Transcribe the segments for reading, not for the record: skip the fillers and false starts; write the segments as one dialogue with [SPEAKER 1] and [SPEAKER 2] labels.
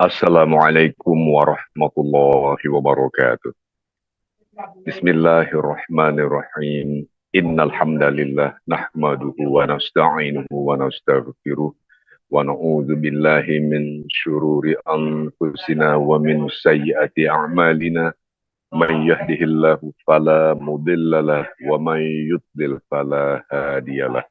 [SPEAKER 1] Assalamualaikum warahmatullahi wabarakatuh. Bismillahirrahmanirrahim. Innal hamdalillah nahmaduhu wa nasta'inuhu wa nastaghfiruh wa na'udzu billahi min syururi anfusina wa min sayyiati a'malina. Man yahdihillahu fala mudhillalah wa man yudlil fala hadiyalah.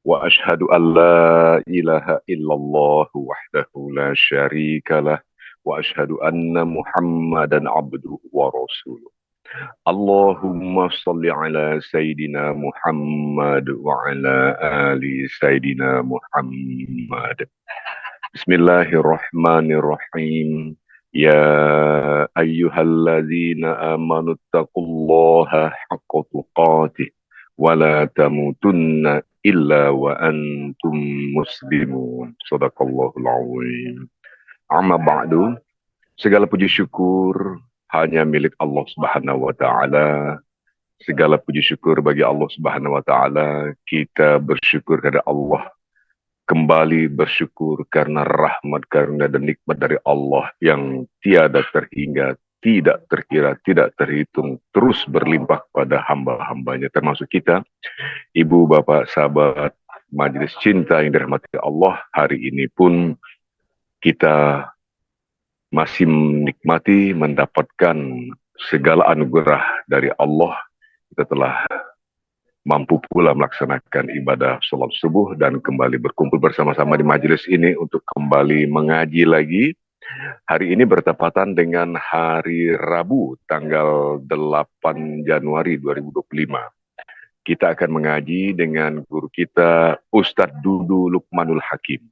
[SPEAKER 1] Wa ashhadu an la ilaha illallah wahdahu la syarika lah wa ashhadu anna Muhammadan abduhu wa rasuluh. Allahumma salli ala Sayyidina Muhammad wa ala ali Sayyidina Muhammad. Bismillahirrahmanirrahim. Ya ayyuhalladzina amanu taqullaha haqqa tuqatih wa la tamutunna illa wa antum muslimun. Sadaqallahul azim. Amma ba'du. Segala puji syukur hanya milik Allah Subhanahu wa taala. Segala puji syukur bagi Allah Subhanahu wa taala. Kita bersyukur kepada Allah, kembali bersyukur karena rahmat, karunia dan nikmat dari Allah yang tiada terhingga, tidak terkira, tidak terhitung, terus berlimpah pada hamba-hambanya, termasuk kita, ibu, bapak, sahabat, majelis cinta yang dirahmati Allah. Hari ini pun kita masih menikmati, mendapatkan segala anugerah dari Allah. Kita telah mampu pula melaksanakan ibadah sholat subuh dan kembali berkumpul bersama-sama di majelis ini untuk kembali mengaji lagi. Hari ini bertepatan dengan hari Rabu, tanggal 8 Januari 2025. Kita akan mengaji dengan guru kita, Ustadz Dudu Lukmanul Hakim.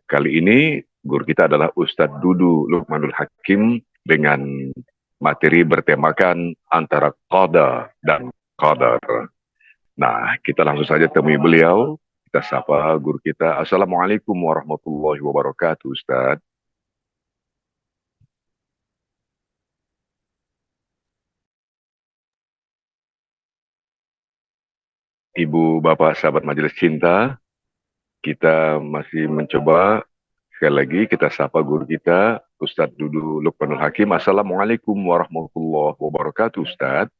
[SPEAKER 1] Kali ini guru kita adalah Ustadz Dudu Lukmanul Hakim dengan materi bertemakan antara qada dan qadar. Nah, kita langsung saja temui beliau. Kita sapa guru kita. Assalamualaikum warahmatullahi wabarakatuh, Ustadz. Ibu, bapak, sahabat majelis cinta, kita masih mencoba. Sekali lagi kita sapa guru kita, Ustadz Dudu Lukmanul Hakim. Assalamualaikum warahmatullahi wabarakatuh, Ustadz.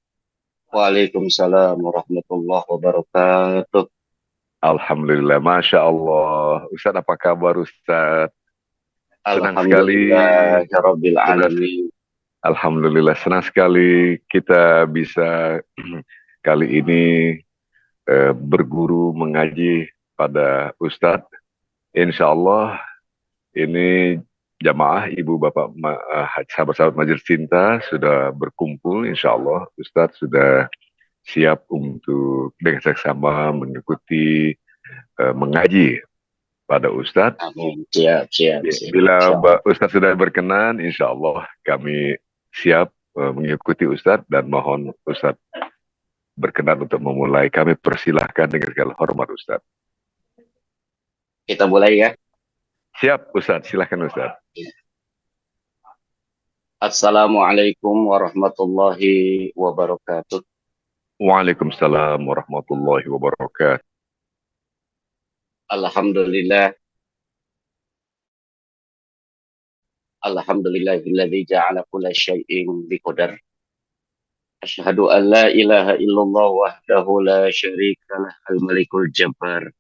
[SPEAKER 2] Waalaikumsalam warahmatullahi wabarakatuh.
[SPEAKER 1] Alhamdulillah, Masya Allah. Ustadz, apa kabar Ustadz? Senang sekali.
[SPEAKER 2] Alhamdulillah, ya Rabbil Alamin.
[SPEAKER 1] Alhamdulillah, senang sekali kita bisa kali ini berguru mengaji pada Ustadz. Insya Allah ini jamaah ibu bapak sahabat-sahabat majelis cinta sudah berkumpul. Insya Allah Ustadz sudah siap untuk dengan seksama mengikuti mengaji pada Ustadz.
[SPEAKER 2] Amin. Siap.
[SPEAKER 1] Bila Ustadz sudah berkenan, insya Allah kami siap mengikuti Ustadz dan mohon Ustadz berkenan untuk memulai. Kami persilahkan dengan segala hormat Ustadz.
[SPEAKER 2] Kita mulai ya.
[SPEAKER 1] Siap Ustadz, silahkan Ustadz.
[SPEAKER 2] Assalamualaikum warahmatullahi wabarakatuh.
[SPEAKER 1] Waalaikumsalam warahmatullahi wabarakatuh.
[SPEAKER 2] Alhamdulillah. Alhamdulillahilladzi ja'ala kulla syai'in biqadar. Asyhadu an la ilaha illallah wahdahu la syarika lah al-malikul jabbar.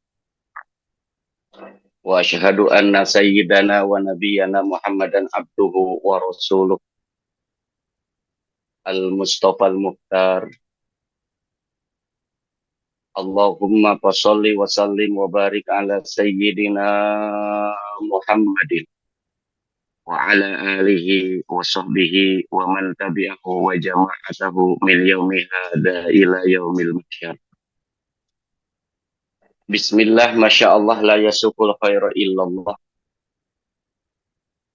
[SPEAKER 2] Wa asyhadu anna sayyidana wa nabiyyana Muhammadan abduhu wa rasuluh al-mustafa al-mukhtar. Allahumma fasholli wa sallim wa barik ala sayyidina Muhammadin wa ala alihi wa sahbihi wa man tabi'ahu wa jama'atahu min yaumi hada ila yaumil mahsyar. Bismillah, Masya Allah, la yasukul khaira illallah.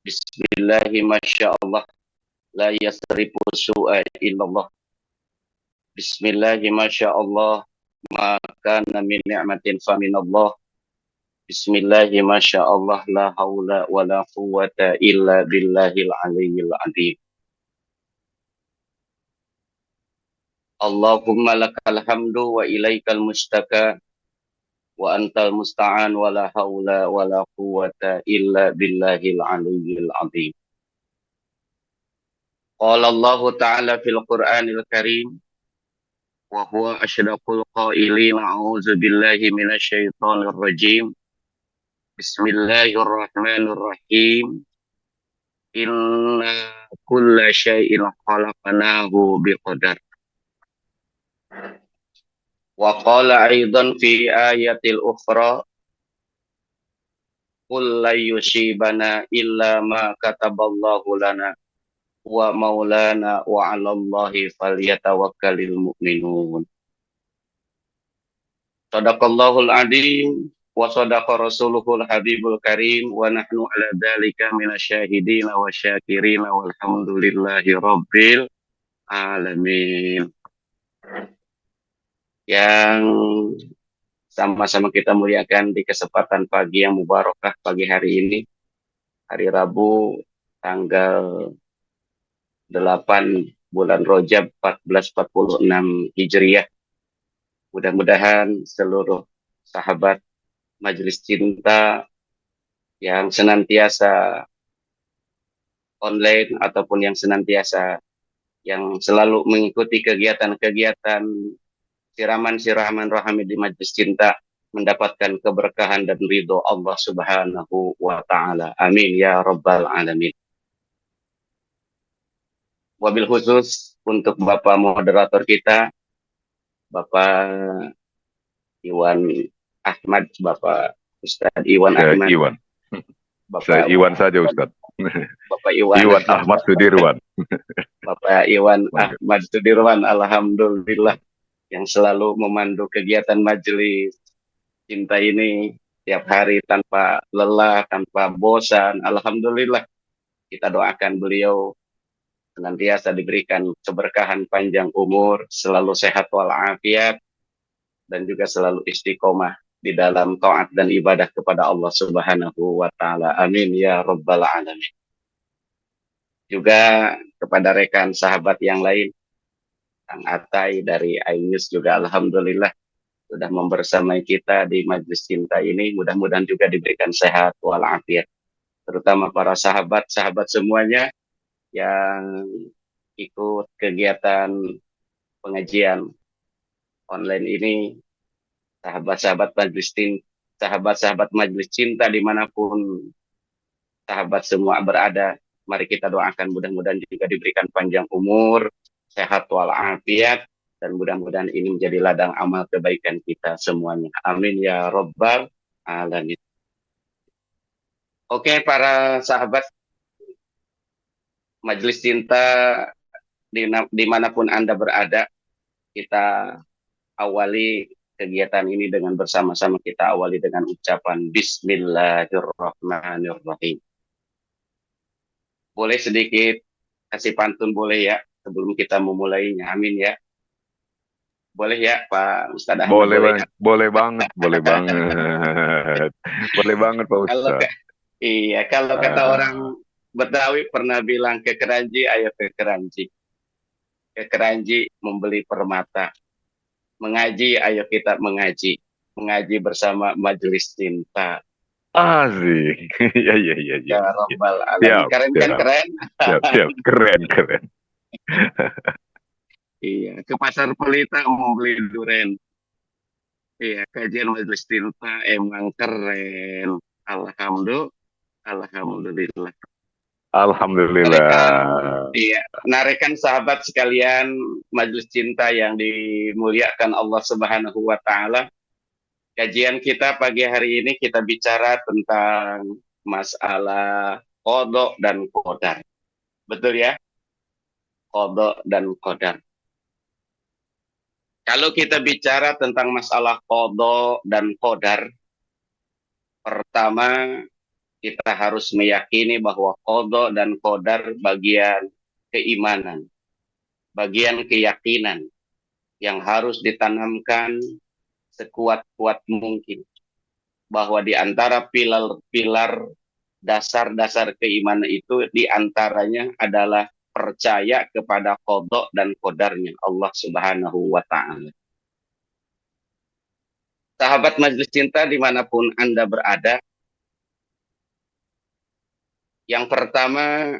[SPEAKER 2] Bismillahi, Masya Allah, la yasrifu su'a illallah. Bismillahi, Masya Allah, maka min ni'matin faminallah. Bismillahi, Masya Allah, la hawla wa la quwwata illa billahil aliyyil azim. Allahumma lakal hamdu wa ilaikal mustaka. wa antal musta'an wa la haula wa la quwwata illa billahil aliyyil azim. Qala Allah Ta'ala fil Qur'anil Karim wa huwa asydaqul qailin a'udzu billahi minasy syaithanir rajim. Bismillahirrahmanirrahim. Inna kulla syai'in khalaqnahu biqadar. Wa qala aidan fi ayatil ukhra qul la yusibana illa ma kataballahu lana wa maulana wa 'alallahi falyatawakkalul mu'minun. Shadaqallahul adzim wa shadaqa rasuluhul habibul karim wa nahnu ala dzalika minasyahidin wa syakirin walhamdulillahi rabbil alamin. Yang sama-sama kita muliakan di kesempatan pagi yang mubarakah pagi hari ini, hari Rabu tanggal 8 bulan Rajab 1446 Hijriah. Mudah-mudahan seluruh sahabat Majelis Cinta yang senantiasa online ataupun yang senantiasa yang selalu mengikuti kegiatan-kegiatan siraman-siraman rahmi di Majelis Cinta mendapatkan keberkahan dan ridho Allah Subhanahu wa Ta'ala. Amin ya Rabbal Alamin. Wabil khusus untuk Bapak moderator kita, Bapak Iwan Ahmad, Bapak Ustadz Iwan Ahmad.
[SPEAKER 1] Iwan.
[SPEAKER 2] Bapak
[SPEAKER 1] Iwan saja Ustadz.
[SPEAKER 2] Bapak Iwan.
[SPEAKER 1] Iwan Ahmad Sudirwan.
[SPEAKER 2] Bapak Iwan Ahmad Sudirwan, alhamdulillah yang selalu memandu kegiatan Majelis Cinta ini tiap hari tanpa lelah, tanpa bosan. Alhamdulillah kita doakan beliau senantiasa diberikan keberkahan panjang umur, selalu sehat walafiat, dan juga selalu istiqomah di dalam taat dan ibadah kepada Allah Subhanahu wa Ta'ala. Amin ya Rabbal Alamin. Juga kepada rekan sahabat yang lain, Kang Atai dari iNews juga alhamdulillah sudah membersamai kita di Majelis Cinta ini. Mudah-mudahan juga diberikan sehat walafiat. Terutama para sahabat-sahabat semuanya yang ikut kegiatan pengajian online ini, sahabat-sahabat Majelis Cinta dimanapun sahabat semua berada, mari kita doakan mudah-mudahan juga diberikan panjang umur, sehat walafiat, dan mudah-mudahan ini menjadi ladang amal kebaikan kita semuanya. Amin ya Rabbal Alamin. Oke, para sahabat Majelis Cinta dimanapun Anda berada, kita awali kegiatan ini dengan bersama-sama, kita awali dengan ucapan Bismillahirrahmanirrahim. Boleh sedikit kasih pantun boleh ya sebelum kita memulainya, amin ya. Boleh ya Pak Ustadz Ahmad?
[SPEAKER 1] Boleh banget. Boleh banget Pak Ustadz.
[SPEAKER 2] Kalau kata orang Betawi pernah bilang ke Keranji, ayo ke Keranji. Ke Keranji membeli permata. Mengaji, ayo kita mengaji. Mengaji bersama Majelis Cinta.
[SPEAKER 1] Asik. Ya.
[SPEAKER 2] Ya Rabbal Alamin. Keren kan, keren?
[SPEAKER 1] Siap. Keren.
[SPEAKER 2] Iya, ke Pasar Pelita mau beli durian. Iya, kajian Majelis Cinta emang keren. Alhamdulillah. Narekan sahabat sekalian Majelis Cinta yang dimuliakan Allah Subhanahu wa Ta'ala. Kajian kita pagi hari ini kita bicara tentang masalah qada dan qadar. Betul ya? Qada dan qadar. Kalau kita bicara tentang masalah qada dan qadar, pertama kita harus meyakini bahwa qada dan qadar bagian keimanan, bagian keyakinan yang harus ditanamkan sekuat-kuat mungkin, bahwa di antara pilar-pilar dasar-dasar keimanan itu diantaranya adalah percaya kepada qada dan qadarnya Allah Subhanahu wa Ta'ala. Sahabat Majelis Cinta dimanapun Anda berada, yang pertama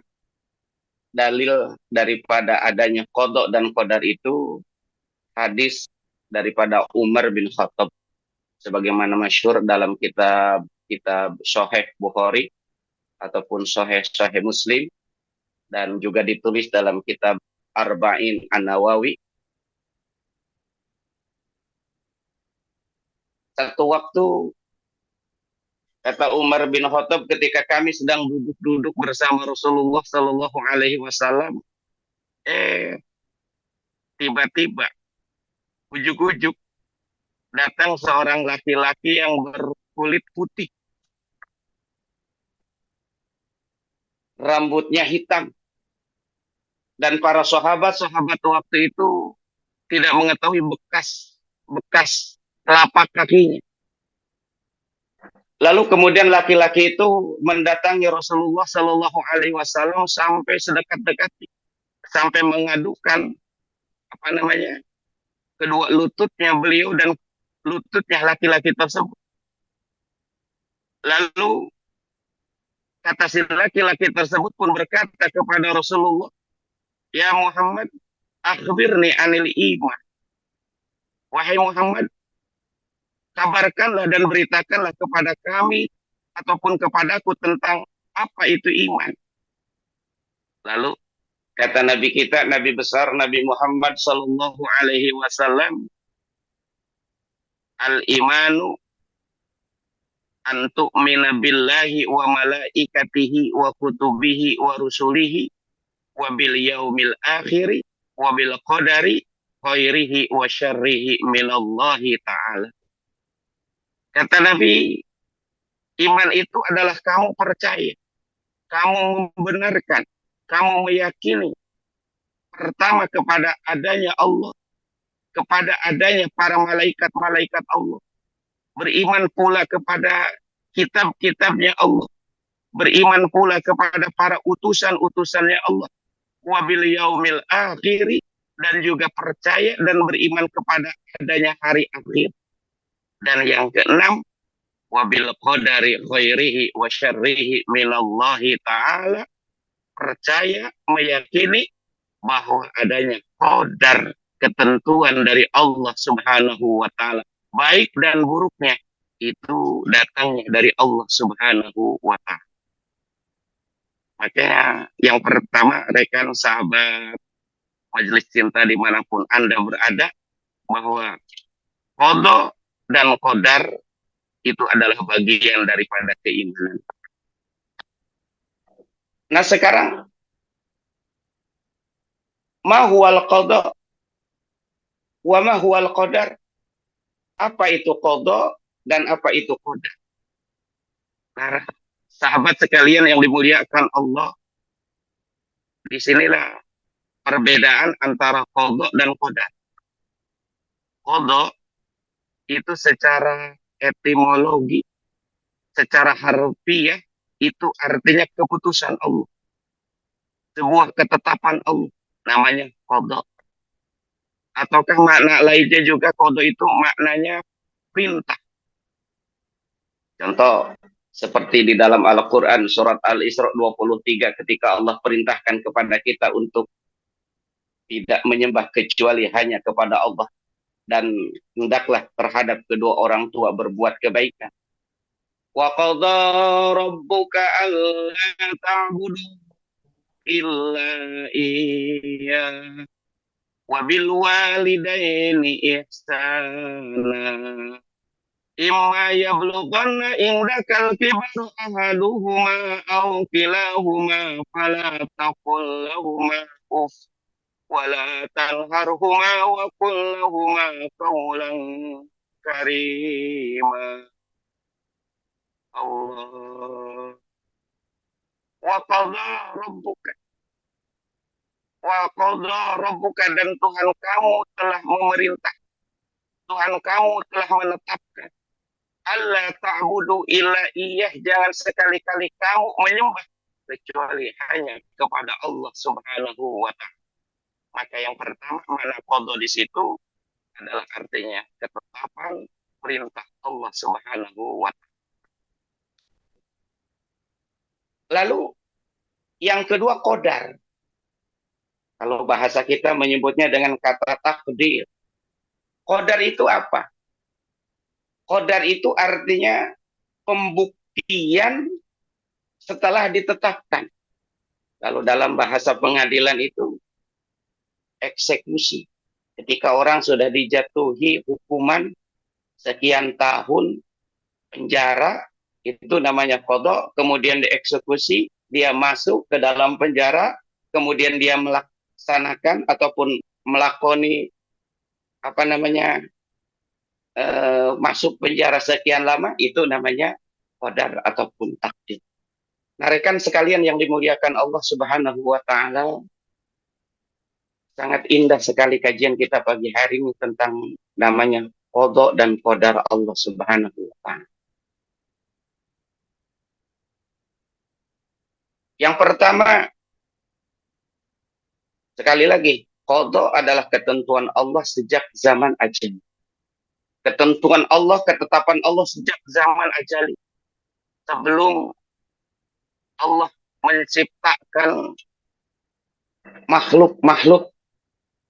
[SPEAKER 2] dalil daripada adanya qada dan qadar itu hadis daripada Umar bin Khattab sebagaimana masyhur dalam kitab Sahih Bukhari ataupun Sahih Muslim dan juga ditulis dalam kitab Arba'in An-Nawawi. Satu waktu kata Umar bin Khattab ketika kami sedang duduk-duduk bersama Rasulullah Shallallahu Alaihi Wasallam, tiba-tiba ujuk-ujuk datang seorang laki-laki yang berkulit putih, rambutnya hitam, dan para sahabat waktu itu tidak mengetahui bekas telapak kakinya. Lalu kemudian laki-laki itu mendatangi Rasulullah Shallallahu Alaihi Wasallam sampai sedekat-dekatnya, sampai mengadukan kedua lututnya beliau dan lututnya laki-laki tersebut. Lalu kata si laki-laki tersebut pun berkata kepada Rasulullah, "Ya Muhammad, akhbirni anil iman." Wahai Muhammad, kabarkanlah dan beritakanlah kepada kami ataupun kepadaku tentang apa itu iman. Lalu kata Nabi kita, Nabi besar Nabi Muhammad sallallahu alaihi wasallam, al-imanu an tu'mina billahi wa malaikatihi wa kutubihi wa rusulihi wa bil yaumil akhiri wa bil qadari khairihi wa syarrihi minallahi ta'ala. Kata Nabi, iman itu adalah kamu percaya, kamu membenarkan, kamu meyakini pertama kepada adanya Allah, kepada adanya para malaikat-malaikat Allah, beriman pula kepada kitab-kitabnya Allah, beriman pula kepada para utusan-utusannya Allah, wabil yaumil akhiri, dan juga percaya dan beriman kepada adanya hari akhir. Dan yang keenam, wabil qadari khairihi wa syarrihi minallahi ta'ala, percaya, meyakini bahwa adanya qadar, ketentuan dari Allah Subhanahu wa taala, baik dan buruknya itu datangnya dari Allah Subhanahu wa taala. Makanya yang pertama, rekan sahabat Majelis Cinta dimanapun Anda berada, bahwa qada dan qadar itu adalah bagian daripada keimanan. Nah sekarang, ma huwal qada wa ma huwal qadar? Apa itu qada dan apa itu qadar? Nah, sahabat sekalian yang dimuliakan Allah, disinilah perbedaan antara qada dan qadar. Qada itu secara etimologi, secara harfiah, itu artinya keputusan Allah, sebuah ketetapan Allah, namanya qada. Ataukah makna lainnya juga qada itu maknanya perintah. Contoh seperti di dalam Al-Quran surat Al-Isra 23 ketika Allah perintahkan kepada kita untuk tidak menyembah kecuali hanya kepada Allah dan hendaklah terhadap kedua orang tua berbuat kebaikan. Wa qadha rabbuka alla ta'budu illa iyyah wa bil walidaini ihsana imma yablughanna indakal kibaru ahaduhuma aw kilahuma fala taqul lahuma uff wala tanharhuma wa qul lahuma qawlan karima. Allah wa qadha rabbuka dan Tuhan kamu telah memerintah, Tuhan kamu telah menetapkan, Allah ta'budu illa iyah, jangan sekali-kali kamu menyembah kecuali hanya kepada Allah Subhanahu wa ta'ala. Maka yang pertama, mana qadha di situ adalah artinya ketetapan, perintah Allah Subhanahu wa Ta'ala. Lalu yang kedua qadar. Kalau bahasa kita menyebutnya dengan kata takdir. Qadar itu apa? Qadar itu artinya pembuktian setelah ditetapkan. Kalau dalam bahasa pengadilan itu eksekusi. Ketika orang sudah dijatuhi hukuman sekian tahun penjara, itu namanya qadha, kemudian dieksekusi, dia masuk ke dalam penjara, kemudian dia melaksanakan ataupun melakoni masuk penjara sekian lama, itu namanya qadar ataupun takdir. Nah, rekan sekalian yang dimuliakan Allah Subhanahu wa Ta'ala, sangat indah sekali kajian kita pagi hari ini tentang namanya qadha dan qadar Allah Subhanahu wa Ta'ala. Yang pertama, sekali lagi, qadha adalah ketentuan Allah sejak zaman ajali. Ketentuan Allah, ketetapan Allah sejak zaman ajali. Sebelum Allah menciptakan makhluk-makhluk,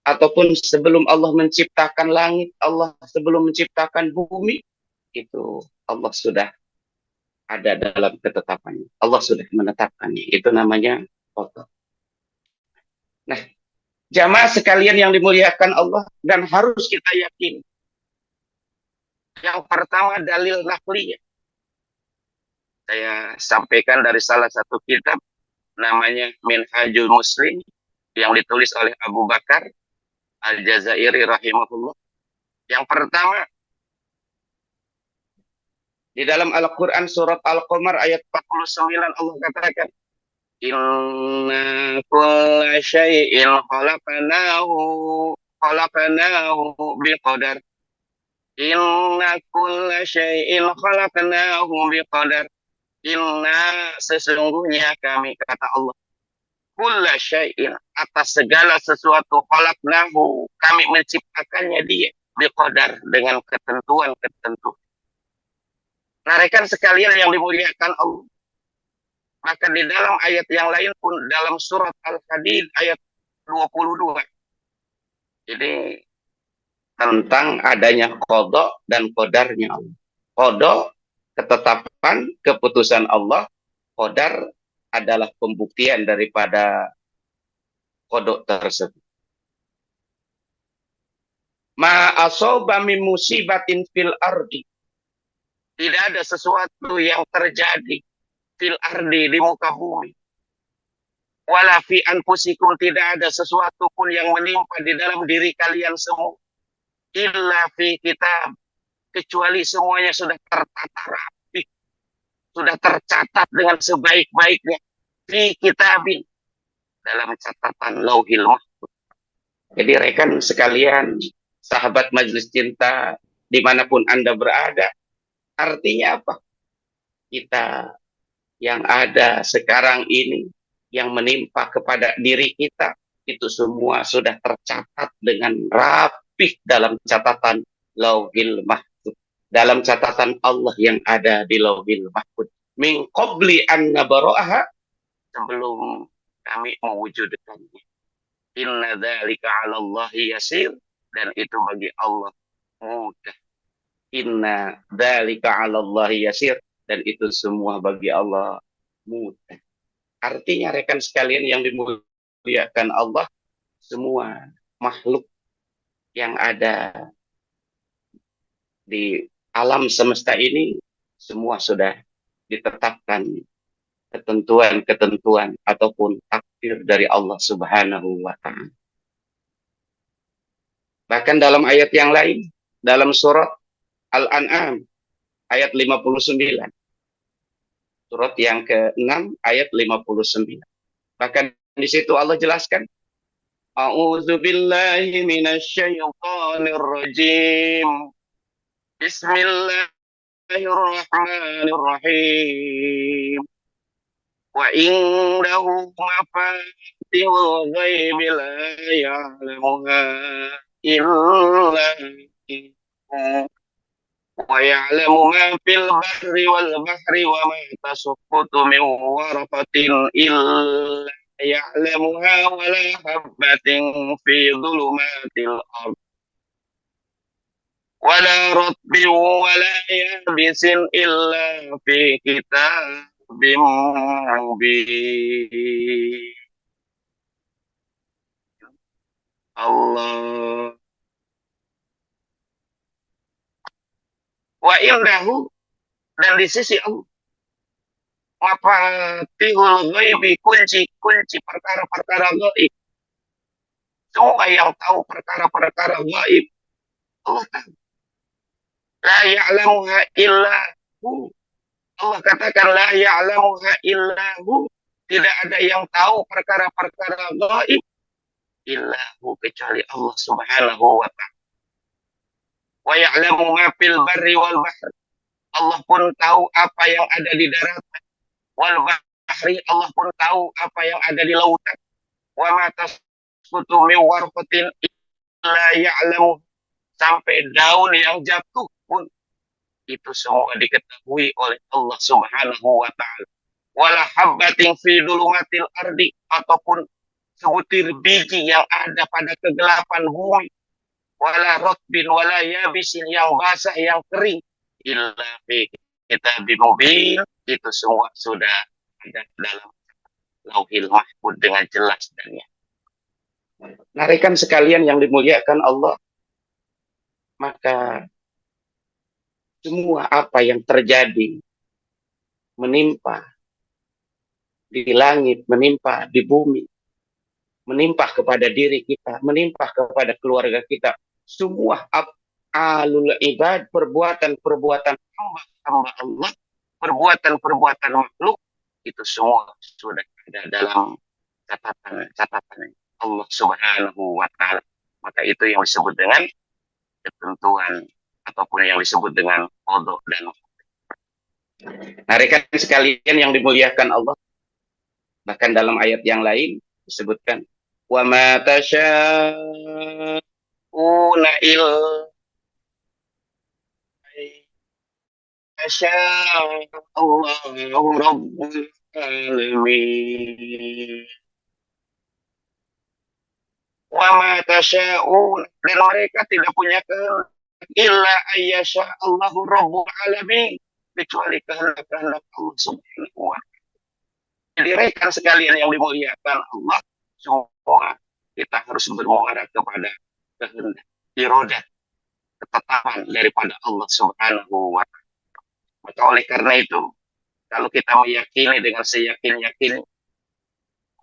[SPEAKER 2] ataupun sebelum Allah menciptakan langit, Allah sebelum menciptakan bumi, itu Allah sudah ada dalam ketetapannya. Allah sudah menetapkannya. Itu namanya qadha. Nah, jamaah sekalian yang dimuliakan Allah, dan harus kita yakin. Yang pertama dalil naqliyah. Saya sampaikan dari salah satu kitab namanya Minhajul Muslim yang ditulis oleh Abu Bakar Al-Jazairi rahimahullah. Yang pertama, di dalam Al-Quran surat Al-Qamar ayat 49 Allah katakan, Inna kulla syai'in khalaqnahu biqadar. Inna kulla syai'in khalaqnahu biqadar. Inna sesungguhnya kami, kata Allah, kulla syai'in atas segala sesuatu khalaqnahu kami menciptakannya dia biqadar dengan ketentuan-ketentuan. Nah, rekan sekalian yang dimuliakan Allah, maka di dalam ayat yang lain pun dalam surat Al-Hadid ayat 22. Jadi tentang adanya qadha dan qadarnya Allah. Qadha ketetapan keputusan Allah, qadar adalah pembuktian daripada qadha tersebut. Ma asaba min musibatin fil ardi. Tidak ada sesuatu yang terjadi fil ardi di muka bumi. Wala fi anfusikum, tidak ada sesuatu pun yang menimpa di dalam diri kalian semua. Illa fi kitab, kecuali semuanya sudah tertata rapi, sudah tercatat dengan sebaik-baiknya fi kitabin, dalam catatan lauhil mahfuz. Jadi rekan sekalian, sahabat majelis cinta, dimanapun Anda berada, artinya apa? Kita yang ada sekarang ini, yang menimpa kepada diri kita, itu semua sudah tercatat dengan rapih dalam catatan lauhil mahfuz, dalam catatan Allah yang ada di lauhil mahfuz. Min qabli an nabra'aha, sebelum kami mewujudkannya. Inna dzalika 'ala Allahi yasir, dan itu bagi Allah mudah. Inna dzalika 'ala Allahi yasir, dan itu semua bagi Allah mudah. Artinya rekan sekalian yang dimuliakan Allah, semua makhluk yang ada di alam semesta ini semua sudah ditetapkan ketentuan-ketentuan ataupun takdir dari Allah Subhanahu wa Ta'ala. Bahkan dalam ayat yang lain, dalam surat Al-An'am ayat 59. Surat yang ke-6 ayat 59. Bahkan di situ Allah jelaskan, A'udzubillahi minasyaitonir rajim. Bismillahirrahmanirrahim. Wa indahu mafatihul ghaibi la ya'lamuha illa hu. Wa ya'lamu ma fil barri wal bahri wa ma tasqutu min waraqatin illa ya'lamuha wa la habbatin fi dhulumatil ardh wa la ratbin wa la yabisin illa fi kitabim mubin. Allah wa indahu, dan di sisi Allah, mafatihul ghaibi, kunci-kunci perkara-perkara gaib. Semua yang tahu perkara-perkara gaib, Allah tahu. La ya'lamuha illa hu. Allah katakan la ya'lamuha illa hu. Tidak ada yang tahu perkara-perkara gaib illa hu, kecuali Allah Subhanahu wa ta'ala. Wa ya'lamu ma fil barri wal bahri. Allah pun tahu apa yang ada di daratan. Wal bahri, Allah pun tahu apa yang ada di lautan. Wa ma tasqutu min warqatin illa ya'lamu, sampai daun yang jatuh pun itu semua diketahui oleh Allah Subhanahu wa taala. Wala habbatin fi dhulumatil ardi, ataupun sebutir biji yang ada pada kegelapan bumi. Wala rotbin wala yabisin, yang basah yang kering, illa fi kitabim mubin, itu semua sudah ada dalam Lauhil Mahfuz dengan jelas dan nyata. Nah, rekan sekalian yang dimuliakan Allah, maka semua apa yang terjadi, menimpa di langit, menimpa di bumi, menimpa kepada diri kita, menimpa kepada keluarga kita, semua alul ibad, perbuatan-perbuatan hamba Allah, perbuatan-perbuatan makhluk, itu semua sudah ada dalam catatan Allah Subhanahu wa ta'ala. Maka itu yang disebut dengan ketentuan, ataupun yang disebut dengan qada dan. Nah, rekan sekalian yang dimuliakan Allah, bahkan dalam ayat yang lain disebutkan wa ma tasya'una illa Allahu rabbul alamin. Wa ma tasya'un, dan mereka tidak punya kehendak illa ayyasha Allahu rabbul alamin, kecuali kehendak Allah Subhanahu wa ta'ala. Jadi rekan sekalian yang dimuliakan Allah, semua kita harus bermuara kepada kehendak, irodah, ketetapan daripada Allah Subhanahu wa ta'ala. Maka oleh karena itu, kalau kita meyakini dengan seyakin-yakin,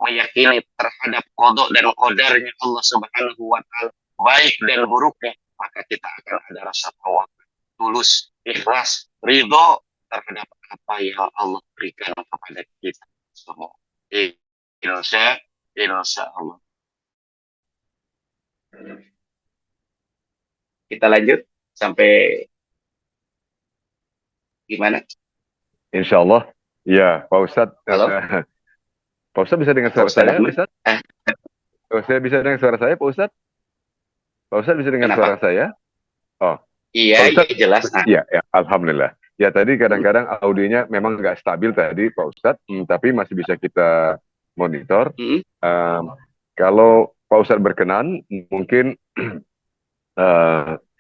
[SPEAKER 2] meyakini terhadap qada dan qadarnya Allah Subhanahu wa ta'ala, baik dan buruknya, maka kita akan ada rasa tawakal, tulus, ikhlas, ridho terhadap apa yang Allah berikan kepada kita semua. Insya Allah. Kita lanjut sampai gimana?
[SPEAKER 1] Insya Allah. Ya, Pak Ustadz.
[SPEAKER 2] Halo?
[SPEAKER 1] Pak Ustadz bisa dengar suara saya, Pak Ustadz? Saya bisa dengar suara saya, Pak Ustadz? Pak Ustadz bisa dengar suara saya? Oh.
[SPEAKER 2] Iya,
[SPEAKER 1] Ustadz,
[SPEAKER 2] jelas.
[SPEAKER 1] Iya, ya, alhamdulillah. Ya, tadi kadang-kadang audionya memang nggak stabil tadi, Pak Ustadz, tapi masih bisa kita monitor. Kalau Pak Ustadz berkenan, mungkin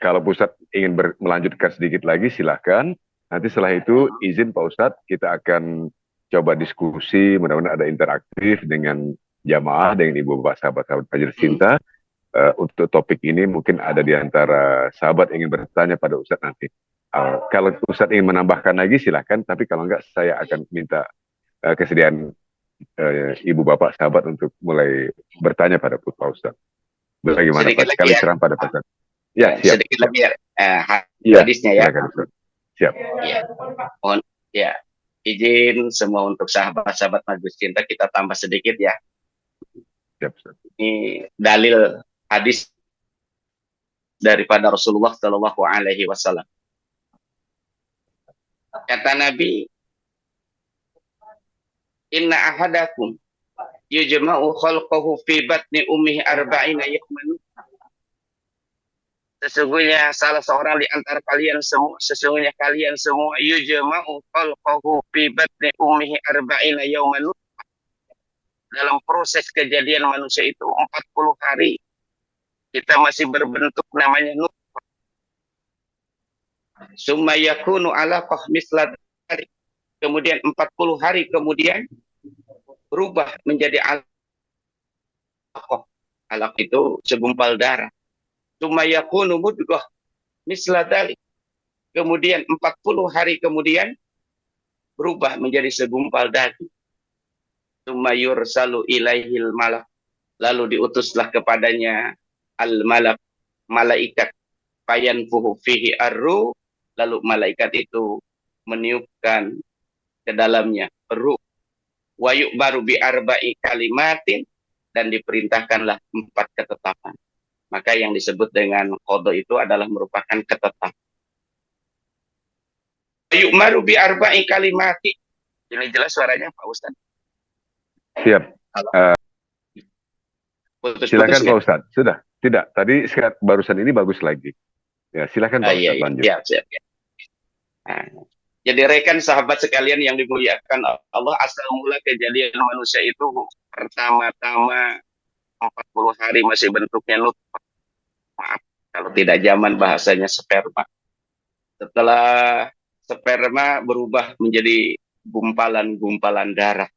[SPEAKER 1] kalau Pak Ustadz ingin melanjutkan sedikit lagi, silahkan. Nanti setelah itu izin Pak Ustadz, kita akan coba diskusi, mudah-mudahan ada interaktif dengan jamaah, dengan ibu bapak sahabat-sahabat Majelis Cinta. Untuk topik ini mungkin ada di antara sahabat ingin bertanya pada Ustadz nanti. Kalau Ustadz ingin menambahkan lagi silahkan, tapi kalau enggak saya akan minta kesediaan ibu bapak sahabat untuk mulai bertanya pada Pak Ustadz. Bagaimana Pak? Sekali serang pada Pak Ustadz. Ya, siap.
[SPEAKER 2] Sedikit lagi ya, hadisnya ya.
[SPEAKER 1] Silakan, siap.
[SPEAKER 2] Ya. Mohon ya, izin semua untuk sahabat-sahabat Majelis Cinta kita tambah sedikit ya.
[SPEAKER 1] Siap, Ustaz.
[SPEAKER 2] Ini dalil hadis daripada Rasulullah Shallallahu Alaihi Wasallam. Kata Nabi, Inna ahadakum yujma'u khalqahu fi batni ummihi arba'ina yawman. Sesungguhnya salah seorang di antara kalian semua, sesungguhnya kalian semua yujma'u khalqahu fi batni ummihi arba'ina yawman. Dalam proses kejadian manusia itu 40 hari kita masih berbentuk namanya nutfah. Summa yakunu alaqah misla dzalik. Kemudian 40 hari kemudian berubah menjadi alaqah. Alaq itu segumpal darah. Summa yakunu mudghah misla dzalik. Kemudian 40 hari kemudian berubah menjadi segumpal daging. Summa yursalu ilaihil malak. Lalu diutuslah kepadanya al-malak, malaikat. Fayanfuhu fihi arruh. Lalu malaikat itu meniupkan ke dalamnya ruh. Wa yu'baru bi arba'i kalimatin. Dan diperintahkanlah 4 ketetapan. Maka yang disebut dengan qada itu adalah merupakan ketetapan. Yu'maru bi arba'i kalimati. Ini jelas suaranya Pak Ustaz?
[SPEAKER 1] Siap. Silakan
[SPEAKER 2] Putus-putus
[SPEAKER 1] Pak Ustadz. Sudah. Tidak. Tadi barusan ini bagus lagi. Ya, silakan Pak Ustadz lanjut.
[SPEAKER 2] Siap. Nah, jadi rekan sahabat sekalian yang dimuliakan Allah, asal mula kejadian manusia itu pertama-tama 40 hari masih bentuknya nutfah. Maaf kalau tidak zaman bahasanya sperma. Setelah sperma berubah menjadi gumpalan-gumpalan darah.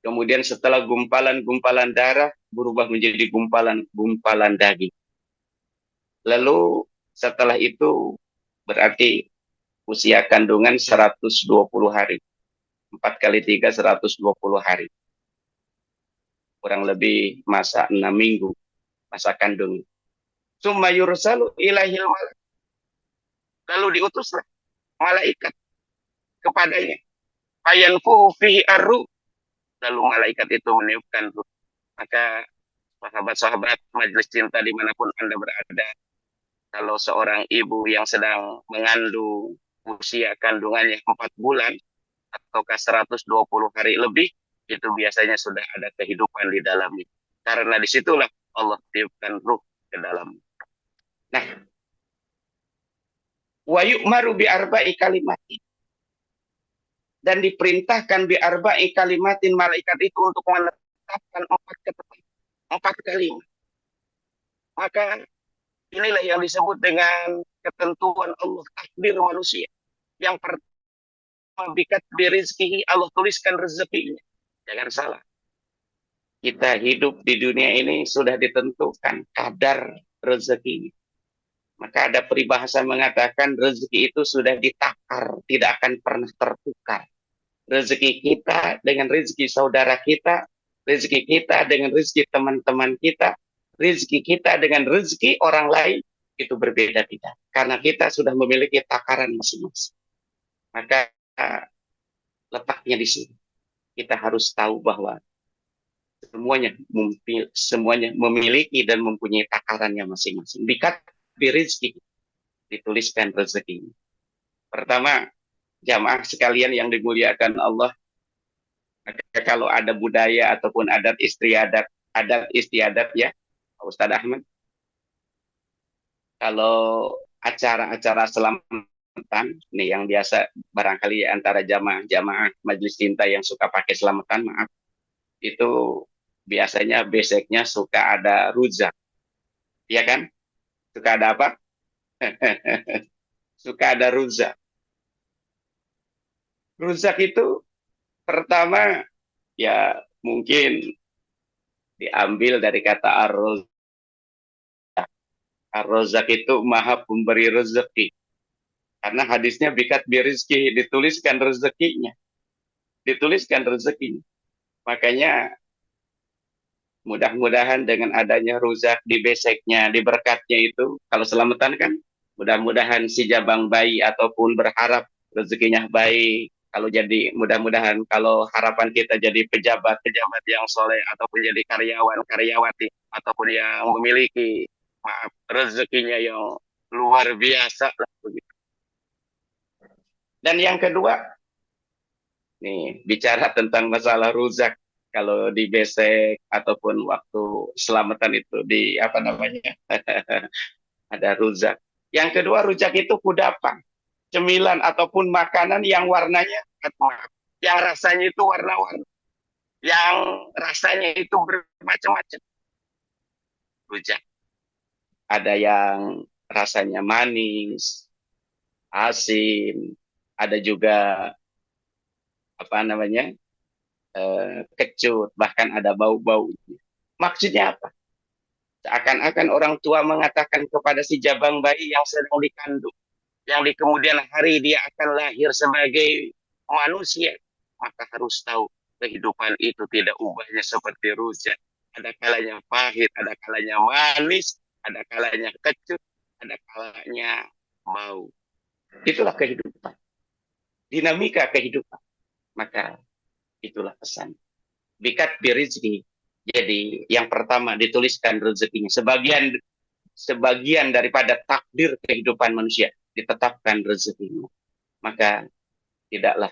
[SPEAKER 2] Kemudian setelah gumpalan-gumpalan darah berubah menjadi gumpalan-gumpalan daging. Lalu setelah itu berarti usia kandungan 120 hari. 4 kali 3, 120 hari. Kurang lebih masa 6 minggu. Masa kandung. Summa yursalu ilaihil malak. Lalu diutuslah malaikat kepadanya. Fayanfuhu fihi arruh. Lalu malaikat itu meniupkan ruh. Maka sahabat-sahabat majelis cinta dimanapun Anda berada, kalau seorang ibu yang sedang mengandung usia kandungannya 4 bulan ataukah 120 hari lebih, itu biasanya sudah ada kehidupan di dalamnya. Karena disitulah Allah tiupkan ruh ke dalam. Nah, wa yu'maru bi arba'i kalimatin. Dan diperintahkan bi arba'i kalimatin malaikat itu untuk menetapkan 4 kalimat. Maka inilah yang disebut dengan ketentuan Allah, takdir manusia. Yang pertama, bikat birizkihi, Allah tuliskan rezekinya. Jangan salah. Kita hidup di dunia ini sudah ditentukan kadar rezekinya. Maka ada peribahasa mengatakan rezeki itu sudah ditakar, tidak akan pernah tertukar. Rezeki kita dengan rezeki saudara kita, rezeki kita dengan rezeki teman-teman kita, rezeki kita dengan rezeki orang lain, itu berbeda-beda. Karena kita sudah memiliki takaran masing-masing. Maka letaknya di sini. Kita harus tahu bahwa semuanya memiliki dan mempunyai takarannya masing-masing. Bikat birizki, dituliskan rezekinya. Pertama, jamaah sekalian yang dimuliakan Allah, kalau ada budaya ataupun adat istiadat ya, Ustaz Ahmad, kalau acara-acara selamatan, nih yang biasa barangkali antara jamaah majelis cinta yang suka pakai selamatan, maaf, itu biasanya beseknya suka ada rujak, ya kan? Suka ada apa? Suka ada rujak. Rujak itu pertama ya mungkin diambil dari kata ar-rozak. Ar-rozak itu maha pemberi rezeki. Karena hadisnya bikat birizki, dituliskan rezekinya. Dituliskan rezekinya. Makanya mudah-mudahan dengan adanya ruzak di beseknya, di berkatnya itu, kalau selamatan kan, mudah-mudahan si jabang bayi ataupun berharap rezekinya baik. Kalau jadi mudah-mudahan kalau harapan kita jadi pejabat yang soleh ataupun jadi karyawati ataupun yang memiliki rezekinya yang luar biasa lah begitu. Dan yang kedua, nih bicara tentang masalah ruzak, kalau di besek ataupun waktu selamatan itu di apa namanya ada rujak. Yang kedua, rujak itu kudapan, cemilan ataupun makanan yang warnanya yang rasanya itu warna-warni, yang rasanya itu bermacam-macam. Rujak ada yang rasanya manis, asin, ada juga apa namanya kecut, bahkan ada bau-bau. Maksudnya apa? Seakan-akan orang tua mengatakan kepada si jabang bayi yang sedang dikandung, yang di kemudian hari dia akan lahir sebagai manusia, maka harus tahu kehidupan itu tidak ubahnya seperti rujak. Ada kalanya pahit, ada kalanya manis, ada kalanya kecut, ada kalanya bau. Itulah kehidupan, dinamika kehidupan. Maka itulah pesan. Bikat birizki. Jadi yang pertama dituliskan rezekinya. Sebagian daripada takdir kehidupan manusia ditetapkan rezekinya. Maka tidaklah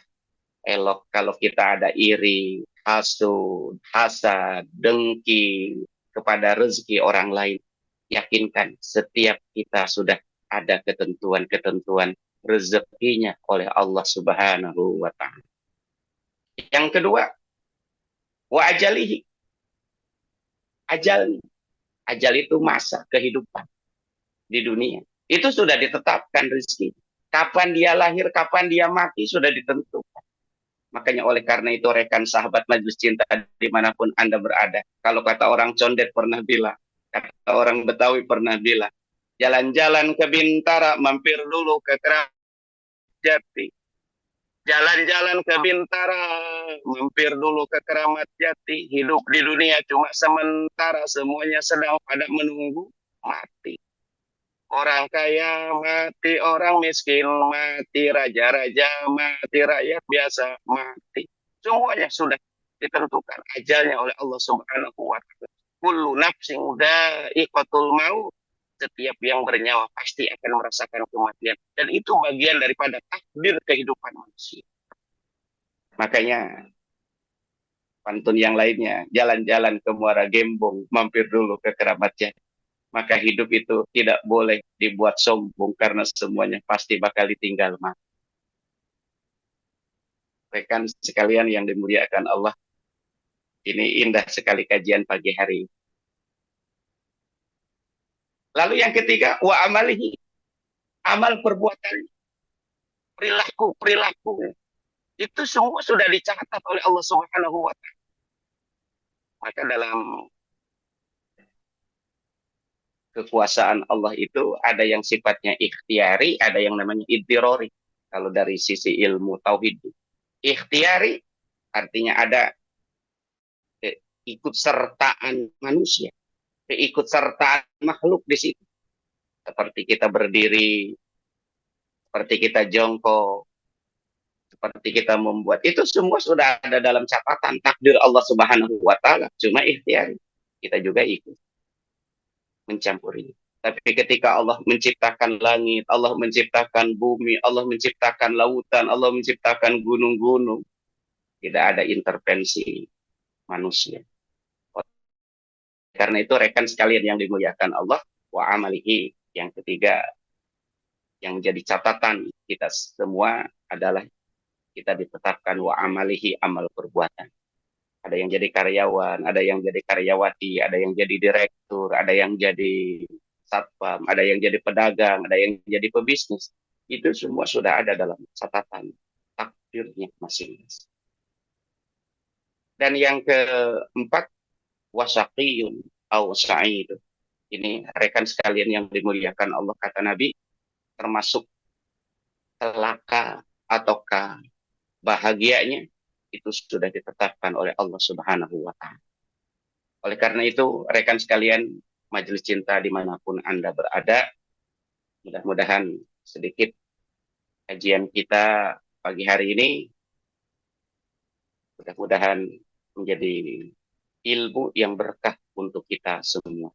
[SPEAKER 2] elok kalau kita ada iri, hasud, hasad, dengki kepada rezeki orang lain. Yakinkan setiap kita sudah ada ketentuan-ketentuan rezekinya oleh Allah Subhanahu wa Ta'ala. Yang kedua, wa ajalihi. Ajal. Ajal itu masa kehidupan di dunia. Itu sudah ditetapkan rezeki. Kapan dia lahir, kapan dia mati, sudah ditentukan. Makanya oleh karena itu rekan sahabat majelis cinta dimanapun Anda berada. Kalau kata orang Condet pernah bilang, kata orang Betawi pernah bilang, jalan-jalan ke Bintara, mampir dulu ke Keramat Jati. Jalan-jalan ke Bintara, mampir dulu ke Keramat Jati. Hidup di dunia cuma sementara, semuanya sedang pada menunggu mati. Orang kaya mati, orang miskin mati, raja-raja mati, rakyat biasa mati. Semuanya sudah ditentukan ajalnya oleh Allah Subhanahu wa Ta'ala. Kullu nafsin dha'iqatul maut. Setiap yang bernyawa pasti akan merasakan kematian. Dan itu bagian daripada takdir kehidupan manusia. Makanya pantun yang lainnya, jalan-jalan ke Muara Gembong, mampir dulu ke Keramat Jati. Maka hidup itu tidak boleh dibuat sombong karena semuanya pasti bakal ditinggal mati. Rekan sekalian yang dimuliakan Allah, ini indah sekali kajian pagi hari. Lalu yang ketiga, wa amalihi, amal perbuatan, perilaku. Itu semua sudah dicatat oleh Allah Subhanahu wa Ta'ala. Maka dalam kekuasaan Allah itu ada yang sifatnya ikhtiari, ada yang namanya iddirori. Kalau dari sisi ilmu tauhid, ikhtiari artinya ada ikut sertaan manusia, ikut sertaan makhluk di situ. Seperti kita berdiri, seperti kita jongkok, seperti kita membuat, itu semua sudah ada dalam catatan takdir Allah Subhanahu wa Ta'ala. Cuma ikhtiari, kita juga ikut mencampuri. Tapi ketika Allah menciptakan langit, Allah menciptakan bumi, Allah menciptakan lautan, Allah menciptakan gunung-gunung, tidak ada intervensi manusia. Karena itu rekan sekalian yang dimuliakan Allah, wa amalihi, yang ketiga yang menjadi catatan kita semua adalah kita ditetapkan wa amalihi, amal perbuatan. Ada yang jadi karyawan, ada yang jadi karyawati, ada yang jadi direktur, ada yang jadi satpam, ada yang jadi pedagang, ada yang jadi pebisnis. Itu semua sudah ada dalam catatan takdirnya masing-masing. Dan yang keempat, wasaqiyun aw sa'id. Ini rekan sekalian yang dimuliakan Allah, kata Nabi, termasuk celaka ataukah bahagianya itu sudah ditetapkan oleh Allah Subhanahu wa Ta'ala. Oleh karena itu, rekan sekalian majelis cinta dimanapun Anda berada, mudah-mudahan sedikit kajian kita pagi hari ini mudah-mudahan menjadi ilmu yang berkah untuk kita semua.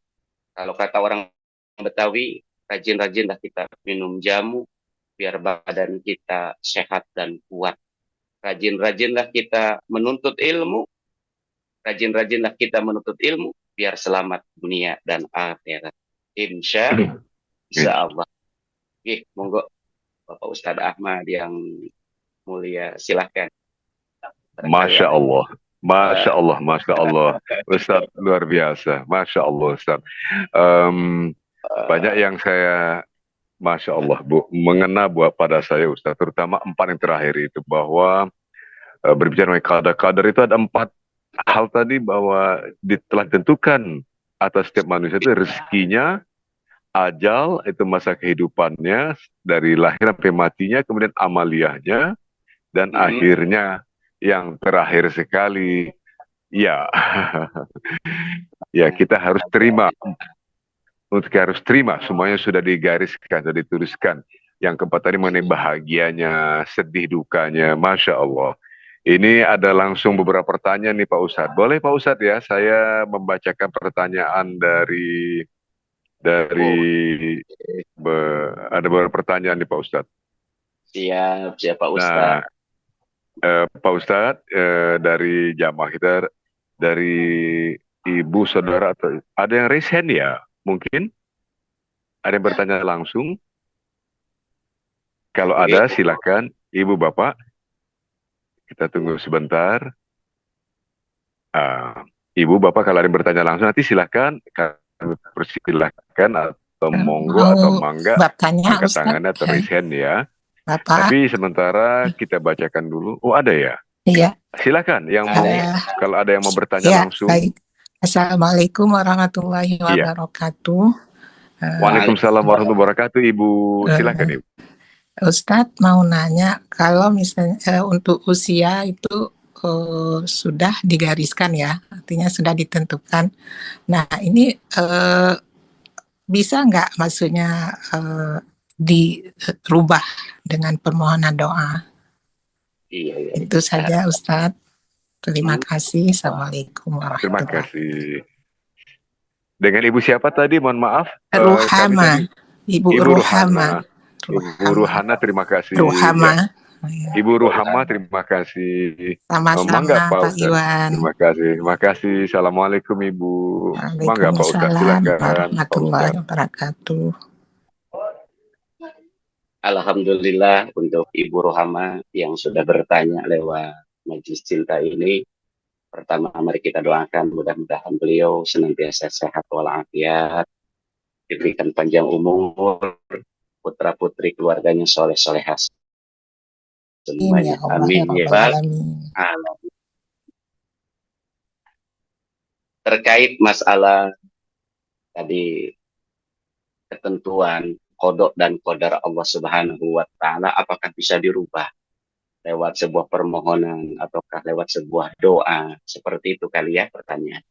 [SPEAKER 2] Kalau kata orang Betawi, rajin-rajinlah kita minum jamu biar badan kita sehat dan kuat. Rajin-rajinlah kita menuntut ilmu. Rajin-rajinlah kita menuntut ilmu biar selamat dunia dan akhirat. Insya
[SPEAKER 1] Oke.
[SPEAKER 2] Insyaallah. Oke, monggo Bapak Ustadz Ahmad yang mulia, silahkan. Barangkali
[SPEAKER 1] Masya
[SPEAKER 2] ada.
[SPEAKER 1] Allah. Masya
[SPEAKER 2] Eh,
[SPEAKER 1] Allah, Masya Allah. Ustaz luar biasa. Masya Allah, Ustaz. Em, banyak yang saya, Masya Allah, Bu, mengena buat pada saya, Ustaz. Terutama empat yang terakhir itu. Bahwa berbicara mengenai kadar-kadar itu ada empat hal tadi bahwa telah ditentukan atas setiap manusia itu rezekinya, ajal, itu masa kehidupannya, dari lahir sampai matinya, kemudian amaliyahnya, dan akhirnya yang terakhir sekali, ya, ya kita harus terima. Untuk harus terima, semuanya sudah digariskan, sudah dituliskan. Yang keempat tadi mengenai bahagianya, sedih dukanya, Masya Allah. Ini ada langsung beberapa pertanyaan nih Pak Ustadz. Boleh Pak Ustadz ya, saya membacakan pertanyaan dari
[SPEAKER 2] oh,
[SPEAKER 1] ada beberapa pertanyaan nih Pak Ustadz.
[SPEAKER 2] siap, siap Pak
[SPEAKER 1] Nah,
[SPEAKER 2] Ustadz.
[SPEAKER 1] Pak Ustadz, dari jamaah kita, dari ibu saudara atau ada yang raise hand ya? Mungkin ada yang bertanya langsung. Kalau
[SPEAKER 2] Oke,
[SPEAKER 1] ada, silakan ibu bapak. Kita tunggu sebentar. Ah, ibu bapak kalau ada yang bertanya langsung nanti silakan kami persilahkan atau monggo
[SPEAKER 3] Mau
[SPEAKER 1] atau mangga
[SPEAKER 3] bertanya
[SPEAKER 1] angkat
[SPEAKER 3] Ustadz?
[SPEAKER 1] tangannya atau raise hand ya.
[SPEAKER 3] Bapak?
[SPEAKER 1] Tapi sementara kita bacakan dulu. Oh ada ya.
[SPEAKER 3] Iya.
[SPEAKER 1] Silakan yang mau,
[SPEAKER 2] ada ya.
[SPEAKER 1] kalau ada yang mau bertanya
[SPEAKER 3] Ya,
[SPEAKER 1] langsung.
[SPEAKER 3] baik. Assalamualaikum warahmatullahi
[SPEAKER 1] Iya.
[SPEAKER 3] wabarakatuh.
[SPEAKER 1] Waalaikumsalam warahmatullahi wabarakatuh, Ibu. Silakan, Ibu.
[SPEAKER 3] Ustadz mau nanya, kalau misalnya untuk usia itu sudah digariskan ya, artinya sudah ditentukan. Nah, ini bisa nggak maksudnya dirubah dengan permohonan doa?
[SPEAKER 2] Iya, iya.
[SPEAKER 3] Itu saja Ustadz. Terima
[SPEAKER 2] Hmm.
[SPEAKER 3] kasih. Assalamualaikum
[SPEAKER 1] Terima
[SPEAKER 3] warahmatullahi wabarakatuh.
[SPEAKER 1] kasih. Dengan Ibu siapa tadi? Mohon maaf. Kami
[SPEAKER 3] Ruhama,
[SPEAKER 1] tadi.
[SPEAKER 3] Ibu
[SPEAKER 1] Ibu
[SPEAKER 3] Ruhama,
[SPEAKER 1] Ruhana. Ibu Ruhana, terima kasih.
[SPEAKER 3] Ruhama.
[SPEAKER 1] Ya.
[SPEAKER 3] Ya.
[SPEAKER 1] Ibu Ruhama, terima kasih. Mangga
[SPEAKER 3] Sama-sama
[SPEAKER 1] Pak
[SPEAKER 3] Pak
[SPEAKER 1] Ustadz.
[SPEAKER 3] Iwan.
[SPEAKER 1] Terima kasih. Terima kasih. Assalamualaikum Ibu. Mangga Pak Ustadz.
[SPEAKER 3] Waalaikumsalam
[SPEAKER 1] Silakan Pak
[SPEAKER 3] warahmatullahi
[SPEAKER 1] Ustadz.
[SPEAKER 3] wabarakatuh.
[SPEAKER 2] Alhamdulillah untuk Ibu Rohama yang sudah bertanya lewat Majelis Cinta ini. Pertama, mari kita doakan mudah-mudahan beliau senantiasa sehat walafiat, diberikan panjang umur, putra-putri keluarganya soleh-solehah
[SPEAKER 3] Amin ya
[SPEAKER 2] semuanya.
[SPEAKER 3] Allah ya
[SPEAKER 2] Amin ya
[SPEAKER 3] Rabbal
[SPEAKER 2] Pak.
[SPEAKER 3] Alamin.
[SPEAKER 2] Terkait masalah tadi ketentuan kodok dan kodar Allah Subhanahu wa Ta'ala, apakah bisa dirubah lewat sebuah permohonan ataukah lewat sebuah doa, seperti itu kali ya pertanyaan.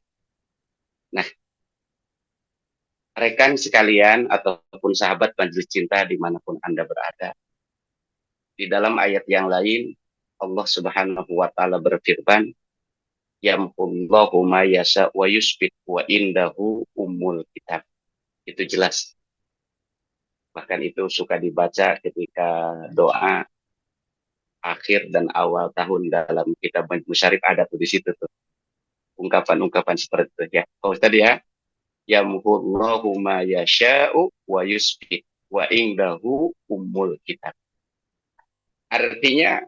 [SPEAKER 2] Nah, rekan sekalian ataupun sahabat Majelis Cinta dimanapun Anda berada, di dalam ayat yang lain Allah Subhanahu wa Ta'ala berfirman, yamhullahu ma yasha wa yusbit wa indahu ummul kitab. Itu jelas. Bahkan itu suka dibaca ketika doa akhir dan awal tahun dalam kitab Musyarif, ada tuh di situ tuh ungkapan-ungkapan seperti itu ya. Oh tadi ya, yamhullahu ma yasha'u wa yusbit wa indahu ummul kitab. Artinya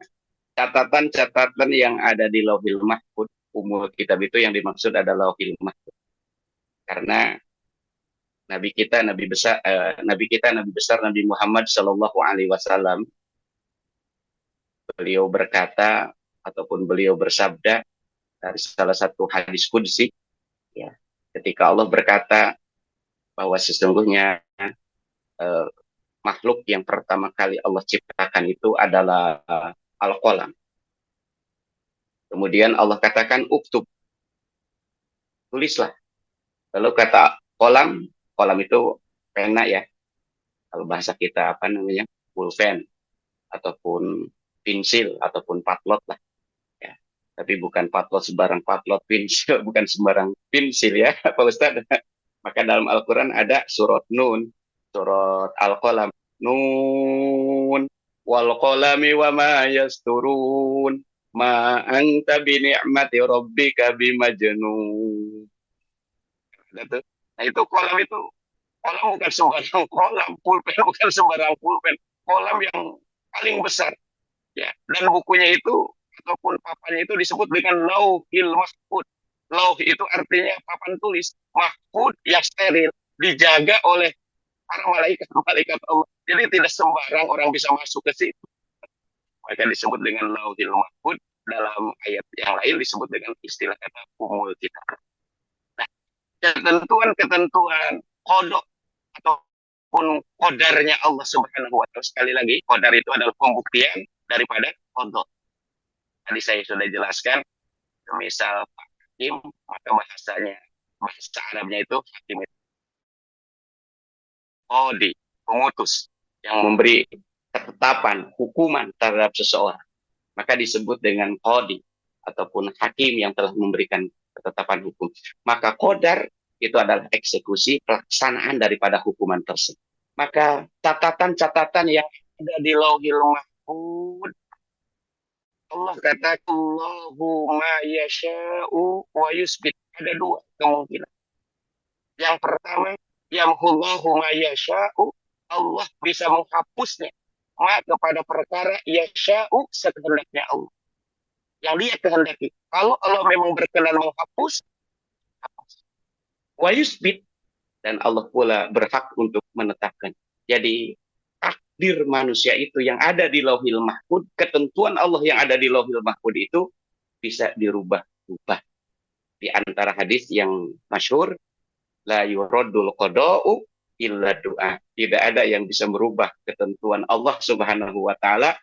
[SPEAKER 2] catatan-catatan yang ada di Lauhil Mahfuz, ummul kitab itu yang dimaksud adalah Lauhil Mahfuz. Karena Nabi kita Nabi besar Nabi Muhammad Shallallahu Alaihi Wasallam, beliau berkata ataupun beliau bersabda dari salah satu hadis qudsi ya, ketika Allah berkata bahwa sesungguhnya makhluk yang pertama kali Allah ciptakan itu adalah al-qalam. Kemudian Allah katakan uktub, tulislah. Lalu kata kolam, kolam itu pena ya. Kalau bahasa kita apa namanya? Pulpen ataupun pensil ataupun patlot lah ya. Tapi bukan patlot sembarang patlot, pensil bukan sembarang pensil ya Pak Ustaz. Maka dalam Al-Qur'an ada surat Nun, surat Al-Qalam, Nun wal qalami wa ma yasturun ma anta bi ni'mati rabbika bimajnun. Nah itu kolam itu Kolam bukan sembarang kolam, pulpen bukan sembarang pulpen, kolam yang paling besar. Ya, dan bukunya itu ataupun papannya itu disebut dengan Lauhil Mahfud. Lauh itu artinya papan tulis, mahfud yang steril, dijaga oleh para malaikat-malaikat Allah. Jadi tidak sembarang orang bisa masuk ke situ. Maka disebut dengan Lauhil Mahfud, dalam ayat yang lain disebut dengan istilah kata umul kitab. Nah, ketentuan-ketentuan kodok ataupun kodarnya Allah Subhanahu wa Ta'ala, sekali lagi, kodar itu adalah pembuktian daripada kodok. Tadi saya sudah jelaskan, misal Pak Hakim, maka bahasa Arabnya itu Hakim itu qadi, pemutus, yang memberi ketetapan, hukuman terhadap seseorang. Maka disebut dengan qadi, ataupun hakim yang telah memberikan ketetapan hukum. Maka qadar itu adalah eksekusi, pelaksanaan daripada hukuman tersebut. Maka catatan-catatan yang ada di Lauhil Mahfud, Allah kata Allahumma yasha'u wa yusbit. Ada dua kemungkinan. Yang pertama, yamhullahu ma yasha'u, Allah bisa menghapusnya kepada perkara yasha'u sekehendaknya Allah. Yang dia kehendaki. Kalau Allah memang berkenan menghapus, hapus. Wa yusbit, dan Allah pula berhak untuk menetapkan. Jadi takdir manusia itu yang ada di Lauhil Mahfud, ketentuan Allah yang ada di Lauhil Mahfud itu bisa dirubah-rubah. Di antara hadis yang masyhur, la yuradul qada'u illa du'a. Tidak ada yang bisa merubah ketentuan Allah Subhanahu wa Ta'ala,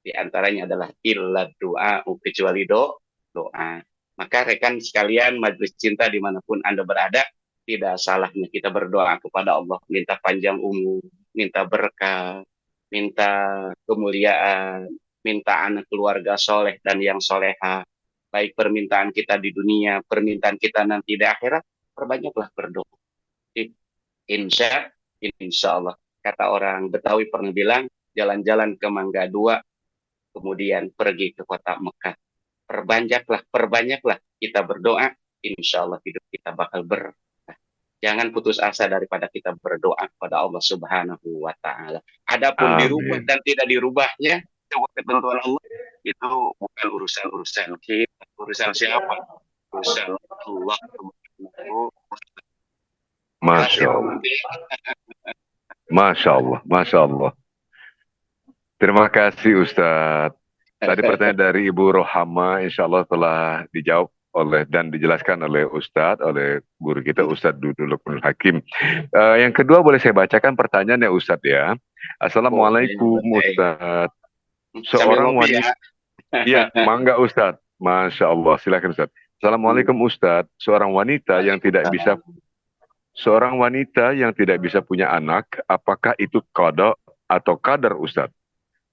[SPEAKER 2] di antaranya adalah illa du'a, kecuali doa. Maka rekan sekalian, majelis cinta dimanapun Anda berada, tidak salahnya kita berdoa kepada Allah, minta panjang umur, minta berkah, minta kemuliaan, minta anak keluarga soleh dan yang soleha. Baik permintaan kita di dunia, permintaan kita nanti di akhirat, perbanyaklah berdoa. Insya Allah. Kata orang Betawi pernah bilang, jalan-jalan ke Mangga Dua, kemudian pergi ke kota Mekah. Perbanyaklah kita berdoa, insya Allah hidup kita bakal berkah. Jangan putus asa daripada kita berdoa kepada Allah Subhanahu wa Ta'ala. Adapun dirubah dan tidak dirubahnya, ketentuan Allah, itu bukan urusan kita. Urusan siapa? Urusan Allah Subhanahu wa Ta'ala.
[SPEAKER 1] Masya Allah. Masya Allah. Masya Allah. Terima kasih Ustadz. Tadi pertanyaan dari Ibu Rohama, insya Allah telah dijawab oleh dan dijelaskan oleh Ustadz, oleh guru kita Ustadz Dudu Lukmanul Hakim. Yang kedua boleh saya bacakan pertanyaannya Ustadz ya. Assalamualaikum Ustadz. Seorang wanita, ya mangga Ustadz. Masya Allah, silakan Ustadz. Assalamualaikum Ustadz. Seorang wanita yang tidak bisa punya anak, apakah itu qada atau qadar Ustadz?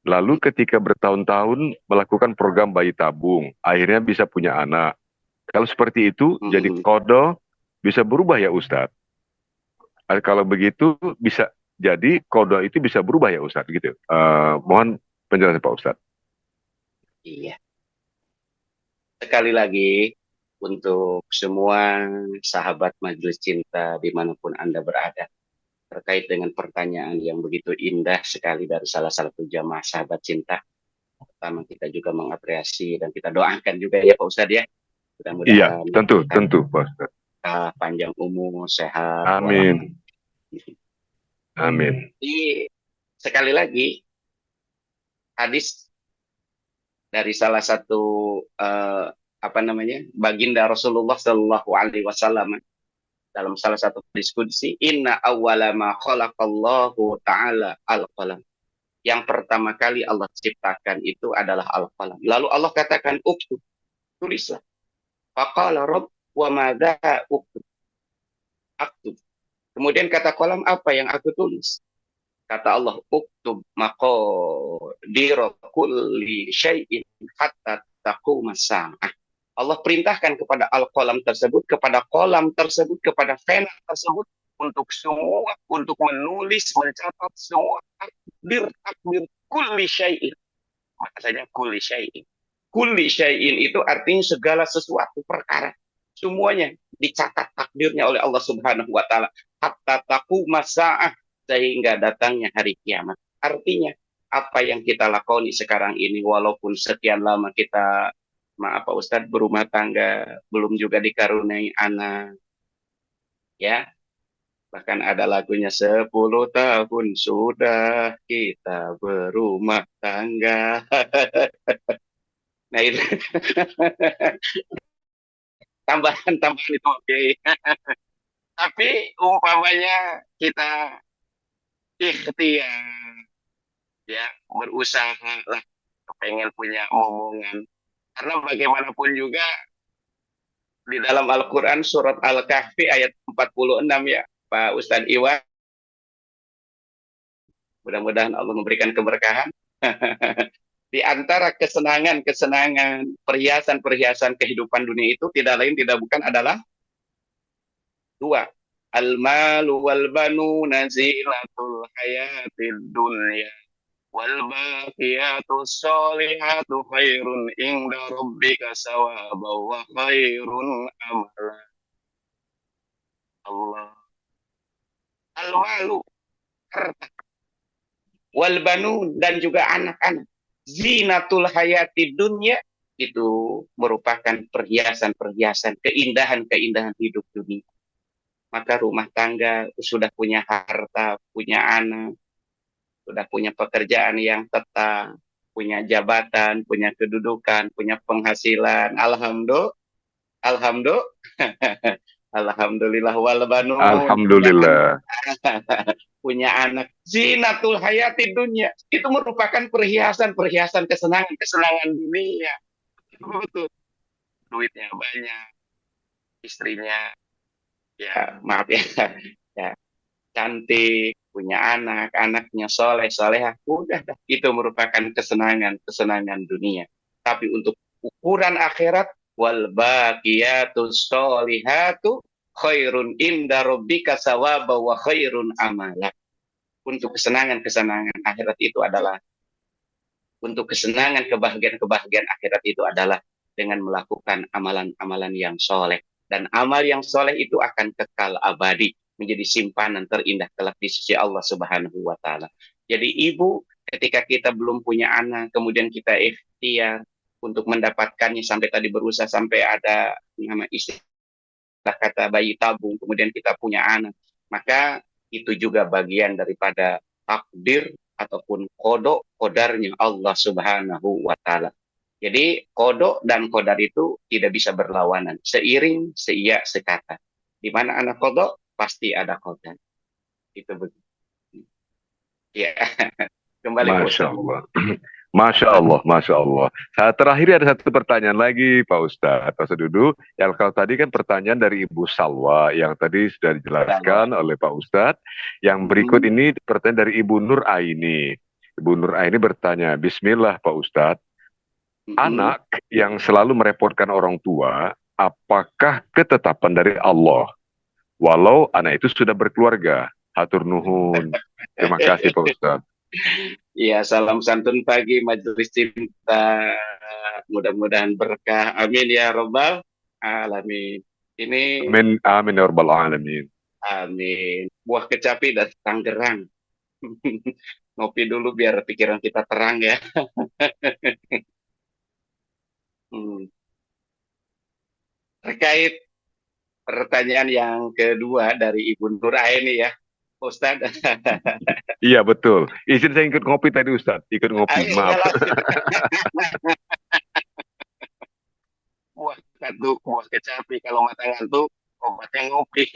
[SPEAKER 1] Lalu ketika bertahun-tahun melakukan program bayi tabung, akhirnya bisa punya anak. Kalau seperti itu, jadi qada bisa berubah ya Ustadz? Kalau begitu, bisa jadi qada itu bisa berubah ya Ustadz? Gitu. Mohon penjelasan Pak Ustadz.
[SPEAKER 2] Iya. Sekali lagi, untuk semua sahabat majelis cinta dimanapun Anda berada, terkait dengan pertanyaan yang begitu indah sekali dari salah satu jamaah sahabat cinta. Pertama, kita juga mengapresiasi dan kita doakan juga ya Pak Ustadz ya.
[SPEAKER 1] Iya, tentu Pak Ustadz.
[SPEAKER 2] Panjang umur, sehat.
[SPEAKER 1] Amin. Amin.
[SPEAKER 2] Jadi, sekali lagi, hadis dari salah satu baginda Rasulullah Shallallahu Alaihi Wasallam dalam salah satu diskusi, inna awwala ma khalaqallahu ta'ala al-qalam. Yang pertama kali Allah ciptakan itu adalah al-qalam. Lalu Allah katakan uktub, tulislah. Faqala rabb wa madza uktub? Aktub. Kemudian kata qalam, apa yang aku tulis? Kata Allah, uktub maqadir kulli syai'in hatta taqumas sa'ah. Allah perintahkan kepada al-qalam tersebut, kepada kolam tersebut, kepada pena tersebut, untuk menulis, mencatat semua takdir kulli syai'in. Makanya kulli syai'in. Kulli syai'in itu artinya segala sesuatu perkara. Semuanya. dicatat takdirnya oleh Allah Subhanahu wa taala hatta taquma saah, sehingga datangnya hari kiamat. Artinya apa yang kita lakoni sekarang ini, walaupun sekian lama kita, maaf Pak Ustadz, berumah tangga, belum juga dikaruniai anak, ya, bahkan ada lagunya 10 tahun sudah kita berumah tangga. Nah itu tambahan itu oke. Tapi umpamanya kita ikhtiar, ya, berusaha lah, pengen punya omongan. Karena bagaimanapun juga di dalam Al-Quran surat Al-Kahfi ayat 46 ya Pak Ustadz Iwan, mudah-mudahan Allah memberikan keberkahan. Di antara kesenangan-kesenangan, perhiasan-perhiasan kehidupan dunia itu tidak lain tidak bukan adalah dua. Al-malu wal banuna zinatul hayatid dunya wal baqiyatus solihatu khairun inda rabbika sawaba wa khairun amala. Allah. Al-malu, harta, wal banun, dan juga anak-anak, zinatul hayati dunya, itu merupakan perhiasan-perhiasan, keindahan-keindahan hidup dunia. Maka rumah tangga, sudah punya harta, punya anak, sudah punya pekerjaan yang tetap, punya jabatan, punya kedudukan, punya penghasilan, alhamdulillah, alhamdulillah wal banun,
[SPEAKER 1] Alhamdulillah.
[SPEAKER 2] punya anak, zinatul hayati dunia, itu merupakan perhiasan-perhiasan, kesenangan-kesenangan dunia. Betul. Duitnya banyak, istrinya, ya maaf ya, ya cantik, punya anak, anaknya soleh, solehah, udah dah. Itu merupakan kesenangan dunia. Tapi untuk ukuran akhirat, wal baqiyatus solihatu khairun inda rabbika sawaba wa khairun amala. Untuk kesenangan akhirat itu adalah, untuk kesenangan kebahagiaan akhirat itu adalah dengan melakukan amalan-amalan yang soleh. Dan amal yang soleh itu akan kekal abadi, menjadi simpanan terindah kelak di sisi Allah Subhanahu wa taala. Jadi ibu, ketika kita belum punya anak, kemudian kita ikhtiar untuk mendapatkannya, sampai tadi berusaha sampai ada nama istilah kata bayi tabung, kemudian kita punya anak, maka itu juga bagian daripada takdir ataupun kodarnya Allah Subhanahu wa taala. Jadi kodok dan kodar itu tidak bisa berlawanan, seiring seia sekata. Di mana anak kodok pasti ada kodar. Itu begitu. Ya, kembali ke
[SPEAKER 1] Masya
[SPEAKER 2] Ustaz.
[SPEAKER 1] Allah. Masya Allah, Masya Allah. Saat terakhir ada satu pertanyaan lagi, Pak Ustadz. Pak Dudu, yang kalau tadi kan pertanyaan dari Ibu Salwa, yang tadi sudah dijelaskan oleh Pak Ustadz. Yang berikut ini pertanyaan dari Ibu Nur Aini. Ibu Nur Aini bertanya, Bismillah Pak Ustadz, anak yang selalu merepotkan orang tua, apakah ketetapan dari Allah? Walau anak itu sudah berkeluarga. Hatur nuhun. Terima kasih Pak Ustadz.
[SPEAKER 2] Ya, salam santun pagi majelis cinta. Mudah-mudahan berkah. Amin ya robbal alamin. Ini
[SPEAKER 1] Amin, amin ya rabbal alamin.
[SPEAKER 2] amin. Buah kecapi dari Tangerang. Ngopi dulu biar pikiran kita terang ya. Terkait pertanyaan yang kedua dari Ibu Nur Aini ya, Ustaz.
[SPEAKER 1] Iya betul. Izin saya ikut ngopi tadi Ustaz. Ikut ngopi, maaf.
[SPEAKER 2] Buah ngantuk, buah kecapi. Kalau mata ngantuk, obatnya ngopi.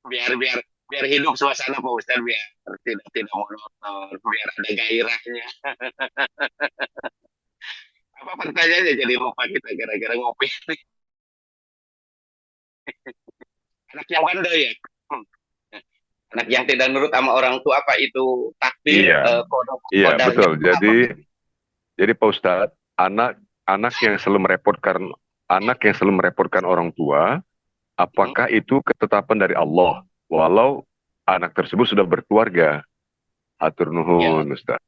[SPEAKER 2] biar hidup suasana Pak Ustaz, biar tidak monoton, biar ada gairahnya. Apa pertanyaannya jadi lupa kita gara-gara ngopi. Anak yang bandel ya. Anak yang tidak nurut sama orang tua, apa itu takdir?
[SPEAKER 1] Iya, iya betul. Jadi Pak Ustadz, anak yang selalu merepotkan orang tua, apakah itu ketetapan dari Allah? Walau anak tersebut sudah berkeluarga. Hatur nuhun, Ustaz.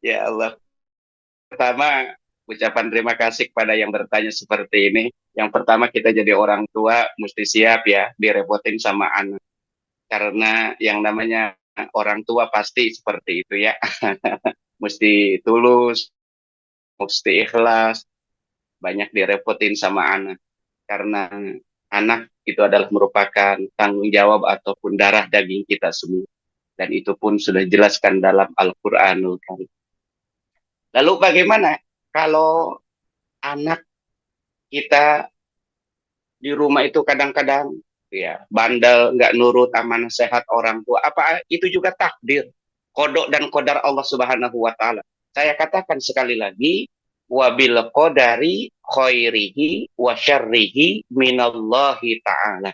[SPEAKER 2] Ya Allah. Pertama, ucapan terima kasih kepada yang bertanya seperti ini. Yang pertama, kita jadi orang tua mesti siap ya direpotin sama anak. Karena yang namanya orang tua pasti seperti itu ya. Mesti tulus, mesti ikhlas, banyak direpotin sama anak. Karena anak itu adalah merupakan tanggung jawab ataupun darah daging kita semua. Dan itu pun sudah dijelaskan dalam Al-Quranul Karim. Lalu bagaimana kalau anak kita di rumah itu kadang-kadang ya bandel, nggak nurut sama nasihat orang tua? Apa itu juga takdir, kodok dan kodar Allah Subhanahu wa Ta'ala? Saya katakan sekali lagi, wabil qadari khairihi wa syarrihi minallahi ta'ala,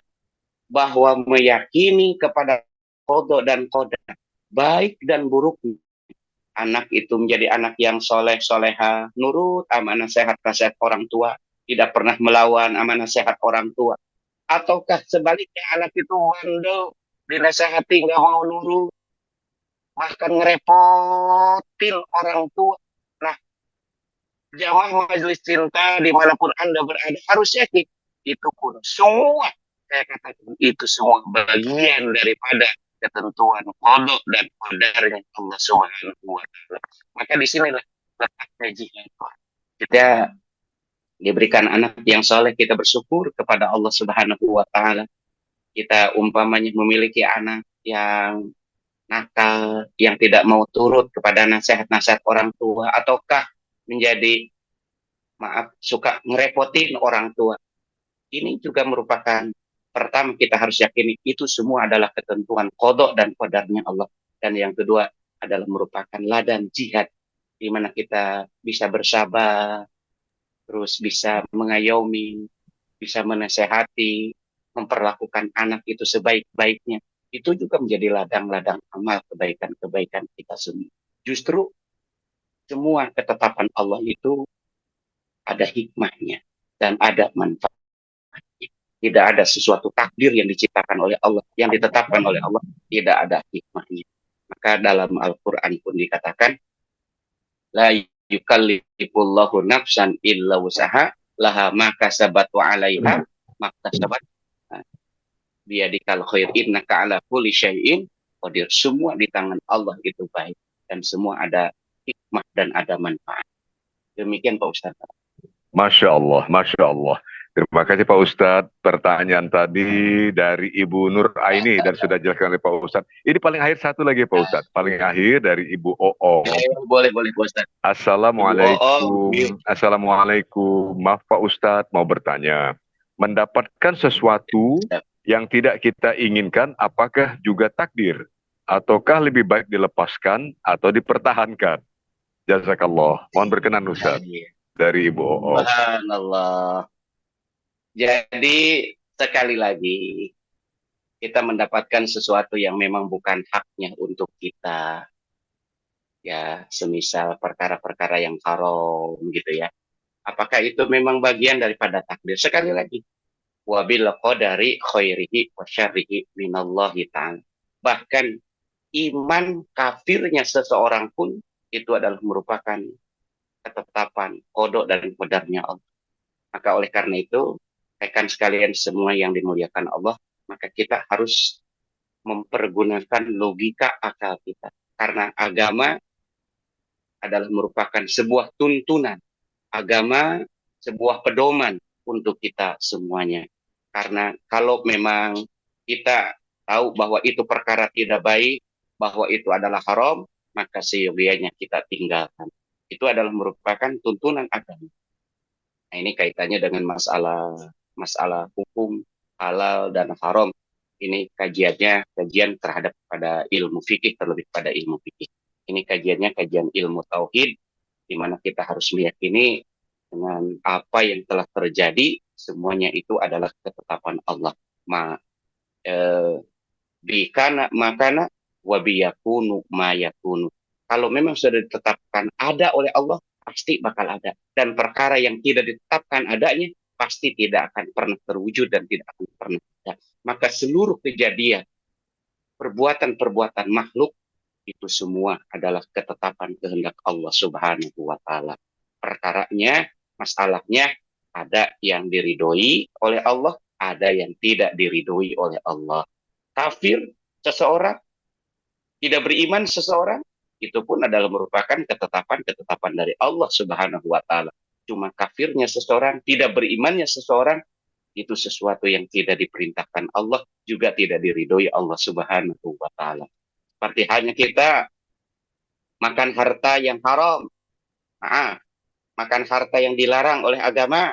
[SPEAKER 2] bahwa meyakini kepada kodok dan kodar, baik dan buruk anak itu menjadi anak yang soleh soleha, nurut amanah sehat nasihat orang tua, tidak pernah melawan amanah sehat orang tua, ataukah sebaliknya anak itu bandel, dinasehati nggak mau nurut, bahkan ngerepotin orang tua. Nah, jamaah majelis cinta dimanapun Anda berada, harusnya itu pun semua, saya katakan itu semua bagian daripada ketentuan kodok dan kodarnya Allah Subhanahu wa Ta'ala. Maka disinilah letaknya jihad. Kita diberikan anak yang soleh, kita bersyukur kepada Allah Subhanahu wa Ta'ala. Kita umpamanya memiliki anak yang nakal, yang tidak mau turut kepada nasihat-nasihat orang tua, ataukah menjadi suka ngerepotin orang tua. Ini juga merupakan, pertama kita harus yakini itu semua adalah ketentuan kodok dan kodarnya Allah. Dan yang kedua adalah merupakan ladang jihad, di mana kita bisa bersabar, terus bisa mengayomi, bisa menasehati, memperlakukan anak itu sebaik-baiknya. Itu juga menjadi ladang-ladang amal kebaikan-kebaikan kita semua. Justru semua ketetapan Allah itu ada hikmahnya dan ada manfaat. Tidak ada sesuatu takdir yang diciptakan oleh Allah, yang ditetapkan oleh Allah, tidak ada hikmahnya. Maka dalam Al-Quran pun dikatakan, la yukallifullahu nafsan illa usaha, laha ma kasabat wa alaiha maktasabat, biyadikal khair innaka ala kulli syai'in qadir. Semua di tangan Allah itu baik, dan semua ada hikmah dan ada manfaat. Demikian Pak Ustaz.
[SPEAKER 1] Masya Allah, Masya Allah. Terima kasih Pak Ustadz. Pertanyaan tadi dari Ibu Nur Aini dan sudah dijelaskan oleh Pak Ustadz. Ini paling akhir satu lagi Pak Ustadz. Paling akhir dari Ibu Oo.
[SPEAKER 2] Boleh Pak Ustadz.
[SPEAKER 1] Assalamualaikum. Assalamualaikum. Maaf Pak Ustadz, mau bertanya. Mendapatkan sesuatu yang tidak kita inginkan, apakah juga takdir? Ataukah lebih baik dilepaskan atau dipertahankan? Jazakallah. Mohon berkenan Ustadz. Dari Ibu Oo.
[SPEAKER 2] Subhanallah. Jadi sekali lagi kita mendapatkan sesuatu yang memang bukan haknya untuk kita. Ya, semisal perkara-perkara yang haram gitu ya. Apakah itu memang bagian daripada takdir? Sekali lagi, wabil qadari khairihi wa syarrihi minallahi ta'ala. Bahkan iman kafirnya seseorang pun itu adalah merupakan ketetapan kodok dan kodarnya Allah. Maka oleh karena itu, rekan sekalian semua yang dimuliakan Allah, maka kita harus mempergunakan logika akal kita. Karena agama adalah merupakan sebuah tuntunan. Agama sebuah pedoman untuk kita semuanya. Karena kalau memang kita tahu bahwa itu perkara tidak baik, bahwa itu adalah haram, maka seyogianya kita tinggalkan. Itu adalah merupakan tuntunan agama. Nah, ini kaitannya dengan masalah hukum halal dan haram. Ini kajian terhadap pada ilmu fikih, terlebih pada ilmu fikih. Ini kajian ilmu tauhid, di mana kita harus meyakini dengan apa yang telah terjadi, semuanya itu adalah ketetapan Allah. Makana wabiyakunu mayakunu. Kalau memang sudah ditetapkan ada oleh Allah, pasti bakal ada. Dan perkara yang tidak ditetapkan adanya, pasti tidak akan pernah terwujud dan tidak akan pernah ada. Maka seluruh kejadian, perbuatan-perbuatan makhluk, itu semua adalah ketetapan kehendak Allah Subhanahu wa Ta'ala. perkaranya, masalahnya ada yang diridhoi oleh Allah, ada yang tidak diridhoi oleh Allah. Kafir seseorang, tidak beriman seseorang, itu pun adalah merupakan ketetapan-ketetapan dari Allah Subhanahu wa taala. Cuma kafirnya seseorang, tidak berimannya seseorang, itu sesuatu yang tidak diperintahkan Allah, juga tidak diridhoi Allah Subhanahu wa taala. Seperti halnya kita makan harta yang haram, makan harta yang dilarang oleh agama.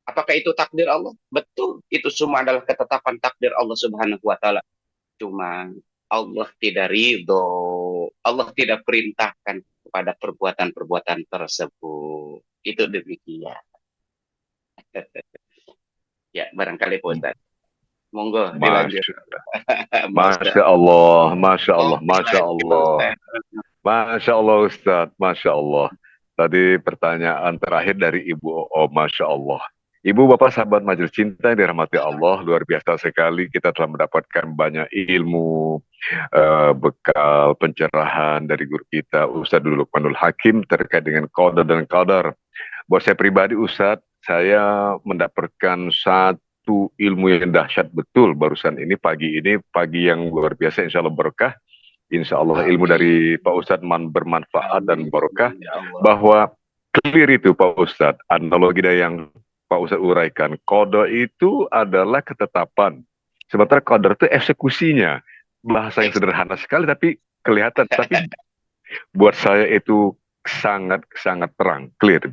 [SPEAKER 2] Apakah itu takdir Allah? Betul, itu semua adalah ketetapan takdir Allah Subhanahu wa taala. Cuma Allah tidak ridho, Allah tidak perintahkan kepada perbuatan-perbuatan tersebut. Itu demikian. Ya, barangkali Pak Ustaz. Monggo dilanjut.
[SPEAKER 1] Masya Allah, Masya Allah, Masya Allah. Masya Allah Ustaz, Masya Allah. Tadi pertanyaan terakhir dari Ibu Oh, Masya Allah. Ibu Bapak sahabat Majelis Cinta yang dirahmati Allah, luar biasa sekali kita telah mendapatkan banyak ilmu, bekal pencerahan dari guru kita Ustadz Luqmanul Hakim terkait dengan qada dan qadar. Buat saya pribadi Ustadz, saya mendapatkan satu ilmu yang dahsyat betul barusan ini, pagi yang luar biasa, insya Allah berkah. Insya Allah ilmu dari Pak Ustadz bermanfaat dan berkah, bahwa clear itu Pak Ustadz, analogi dari yang Pak Ustadz uraikan, qada itu adalah ketetapan, sementara qadar itu eksekusinya. Bahasa yang sederhana sekali tapi kelihatan, tapi buat saya itu sangat terang, clear,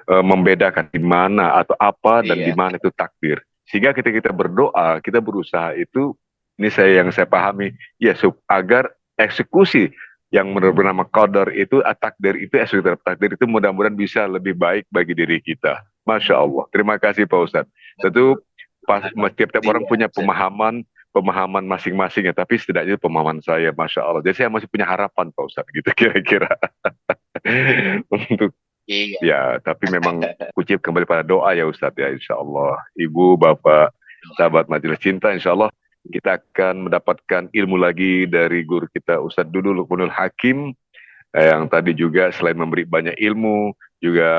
[SPEAKER 1] membedakan di mana atau apa dan di mana itu takdir. Sehingga ketika kita berdoa, kita berusaha itu, ini yang saya pahami, ya agar eksekusi yang bernama qadar itu, takdir itu, eksekusi takdir itu mudah-mudahan bisa lebih baik bagi diri kita. Masya Allah. Terima kasih Pak Ustadz. Tentu tiap orang punya pemahaman masing-masing ya, tapi setidaknya pemahaman saya, Masya Allah. Jadi saya masih punya harapan Pak Ustadz gitu kira-kira. Untuk ya, tapi memang kucip kembali pada doa ya Ustadz ya, insya Allah. Ibu, Bapak, sahabat Majelis Cinta, insya Allah kita akan mendapatkan ilmu lagi dari guru kita Ustadz Luqmanul Hakim, yang tadi juga selain memberi banyak ilmu, juga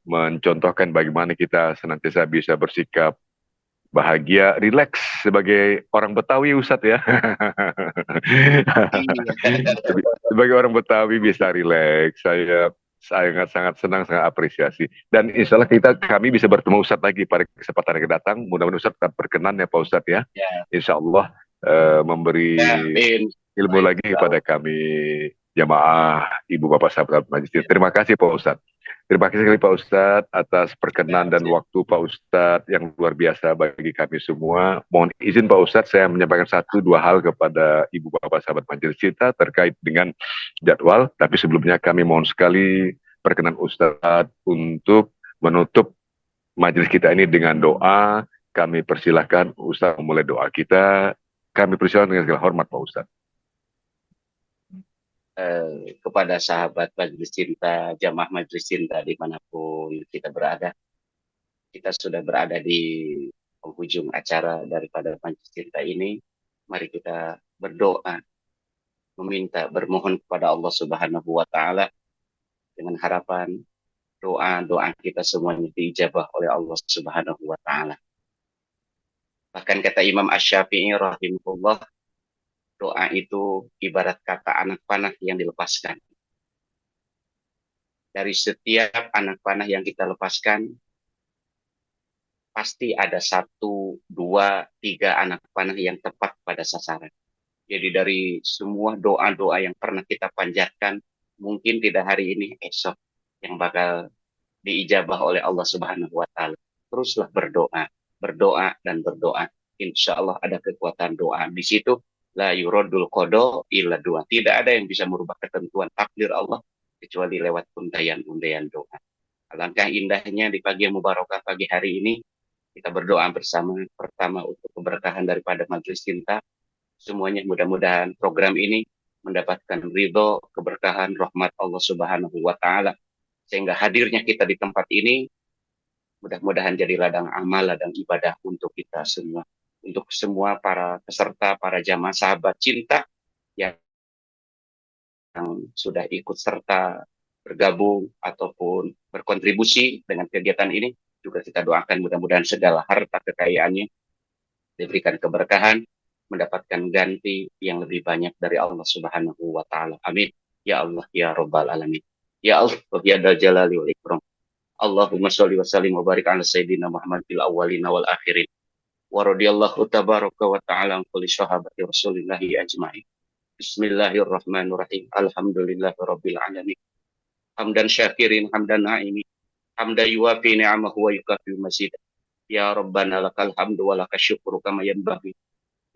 [SPEAKER 1] mencontohkan bagaimana kita senantiasa bisa bersikap bahagia, rileks sebagai orang Betawi Ustadz ya. Sebagai orang Betawi bisa rileks, saya sangat senang, sangat apresiasi. Dan insya Allah kami bisa bertemu Ustadz lagi pada kesempatan yang datang. Mudah-mudahan Ustadz tetap berkenan ya Pak Ustadz ya. Insya Allah memberi ilmu lagi kepada kami jamaah, ibu bapak sahabat majelis. Terima kasih Pak Ustadz. Terima kasih sekali Pak Ustadz atas perkenan dan waktu Pak Ustadz yang luar biasa bagi kami semua. Mohon izin Pak Ustadz, saya menyampaikan 1-2 hal kepada ibu bapak sahabat majelis cinta terkait dengan jadwal. Tapi sebelumnya kami mohon sekali perkenan Ustadz untuk menutup majelis kita ini dengan doa. Kami persilahkan Ustadz memulai doa kita. Kami persilahkan dengan segala hormat Pak Ustadz.
[SPEAKER 2] Kepada sahabat majelis cinta, jamaah majelis cinta dimanapun kita berada, kita sudah berada di penghujung acara daripada majelis cinta ini. Mari kita berdoa, bermohon kepada Allah Subhanahu wa taala dengan harapan doa kita semuanya diijabah oleh Allah Subhanahu wa taala. Bahkan kata Imam Asy-Syafi'i rahimahullah, doa itu ibarat kata anak panah yang dilepaskan. Dari setiap anak panah yang kita lepaskan, pasti ada 1, 2, 3 anak panah yang tepat pada sasaran. Jadi dari semua doa-doa yang pernah kita panjatkan, mungkin tidak hari ini, esok yang bakal diijabah oleh Allah Subhanahu wa taala. Teruslah berdoa dan berdoa. Insya Allah ada kekuatan doa di situ. La yuradul qada illa doa. Tidak ada yang bisa merubah ketentuan takdir Allah kecuali lewat undayan-undayan doa. Alangkah indahnya di pagi yang mubarakah pagi hari ini kita berdoa bersama, pertama untuk keberkahan daripada majelis cinta. Semuanya mudah-mudahan program ini mendapatkan ridho, keberkahan, rahmat Allah Subhanahu wa taala, sehingga hadirnya kita di tempat ini mudah-mudahan jadi ladang amal, ladang ibadah untuk kita semua. Untuk semua para peserta, para jamaah sahabat cinta yang sudah ikut serta bergabung ataupun berkontribusi dengan kegiatan ini. Juga kita doakan mudah-mudahan segala harta kekayaannya diberikan keberkahan, mendapatkan ganti yang lebih banyak dari Allah Subhanahu wa taala. Amin. Ya Allah ya Rabbal alamin. Ya Allah ya Dzal Jalali wal Ikram. Allahumma sholli wa sallim wa barik ala sayyidina Muhammad fil awwalin wal akhirin. Wa radhiyallahu tabaraka wa ta'ala an kulli sahabati Rasulillahi ajma'in. Bismillahirrahmanirrahim. Alhamdulillahirabbil alamin. Hamdan syakirin hamdan na'imin. Hamdan yuwafi ni'amahu wa yukafi mazid. Ya Rabbana lakal hamdu wa lakal syukru kama yanbaghi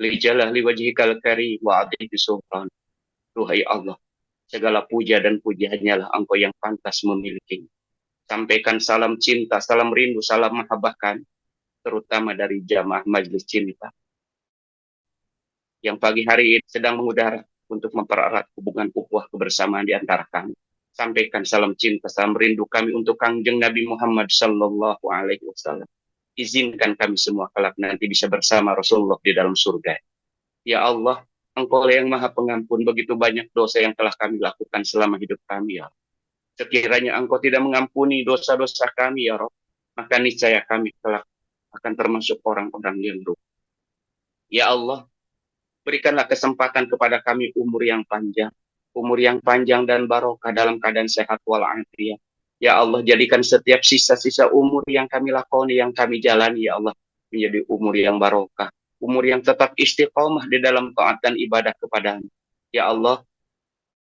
[SPEAKER 2] li jalali wajhikal karim wa adhimi sultan. Duhai Allah, segala puja dan puji hanyalah Engkau yang pantas memiliki. Sampaikan salam cinta, salam rindu, salam mahabbah terutama dari jamaah Majelis Cinta yang pagi hari ini sedang mengudara untuk mempererat hubungan ukhuwah kebersamaan di antara kami. Sampaikan salam cinta, salam rindu kami untuk Kangjeng Nabi Muhammad sallallahu alaihi wasallam. Izinkan kami semua kelak nanti bisa bersama Rasulullah di dalam surga. Ya Allah, Engkau yang Maha Pengampun, begitu banyak dosa yang telah kami lakukan selama hidup kami, ya. Sekiranya Engkau tidak mengampuni dosa-dosa kami, ya Rabb, maka niscaya kami kelak akan termasuk orang-orang yang rugi. Ya Allah, berikanlah kesempatan kepada kami umur yang panjang dan barokah dalam keadaan sehat walafiat. Ya Allah, jadikan setiap sisa-sisa umur yang kami lakoni, yang kami jalani, ya Allah, menjadi umur yang barokah, umur yang tetap istiqomah di dalam taat dan ibadah kepadamu. Ya Allah,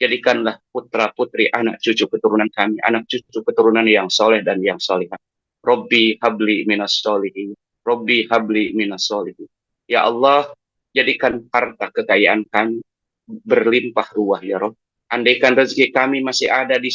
[SPEAKER 2] jadikanlah putra-putri, anak cucu keturunan kami, anak cucu keturunan yang soleh dan yang solihah. Robbi habli minas solihin. Robbi habli minas solihin. Ya Allah, jadikan harta kekayaan kami berlimpah ruah, ya Rob. Andaikan rezeki kami masih ada di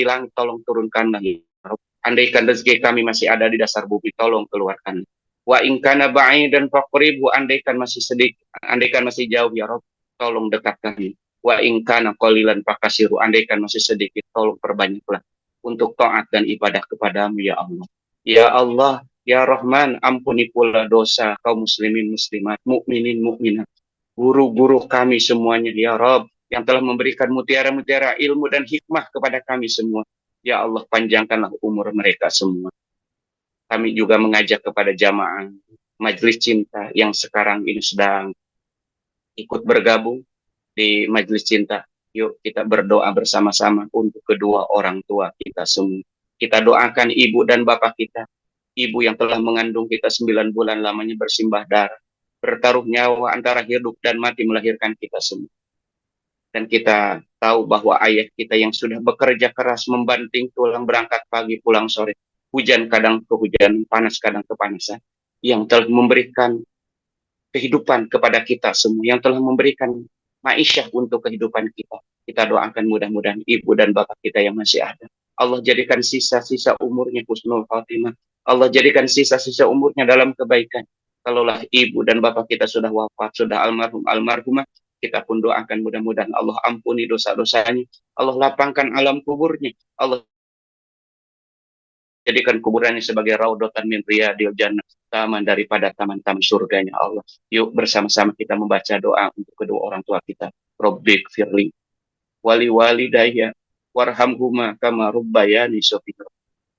[SPEAKER 2] langit, tolong turunkanlah, ya Rob. Andaikan rezeki kami masih ada di dasar bumi, tolong keluarkan. Wa ingkana ba'idan faqribu, andaikan masih sedikit, andaikan masih jauh, ya Rob, tolong dekatkan. Wa ingkana qalilan fakasiru, andaikan masih sedikit, tolong perbanyaklah untuk taat dan ibadah kepadamu, ya Allah. Ya Allah, ya Rahman, ampuni pula dosa kaum muslimin muslimat, mukminin mukminat, guru-guru kami semuanya, ya Rabb, yang telah memberikan mutiara-mutiara ilmu dan hikmah kepada kami semua. Ya Allah, panjangkanlah umur mereka semua. Kami juga mengajak kepada jamaah Majelis Cinta yang sekarang ini sedang ikut bergabung di Majelis Cinta. Yuk kita berdoa bersama-sama untuk kedua orang tua kita semua. Kita doakan ibu dan bapak kita. Ibu yang telah mengandung kita 9 bulan lamanya bersimbah darah, bertaruh nyawa antara hidup dan mati melahirkan kita semua. Dan kita tahu bahwa ayah kita yang sudah bekerja keras membanting tulang, berangkat pagi pulang sore, hujan kadang kehujanan, panas kadang kepanasan, yang telah memberikan kehidupan kepada kita semua, yang telah memberikan ma'isyah untuk kehidupan kita. Kita doakan mudah-mudahan ibu dan bapak kita yang masih ada, Allah jadikan sisa-sisa umurnya husnul khatimah. Allah jadikan sisa-sisa umurnya dalam kebaikan. Kalaulah ibu dan bapak kita sudah wafat, sudah almarhumah, kita pun doakan mudah-mudahan Allah ampuni dosa-dosanya, Allah lapangkan alam kuburnya, Allah jadikan kuburannya sebagai raudhatan min riyadil jannah, taman daripada taman-taman surganya Allah. Yuk bersama-sama kita membaca doa untuk kedua orang tua kita. Rabbik firli wali walidayya warhamhuma kama rabbayani shaghira.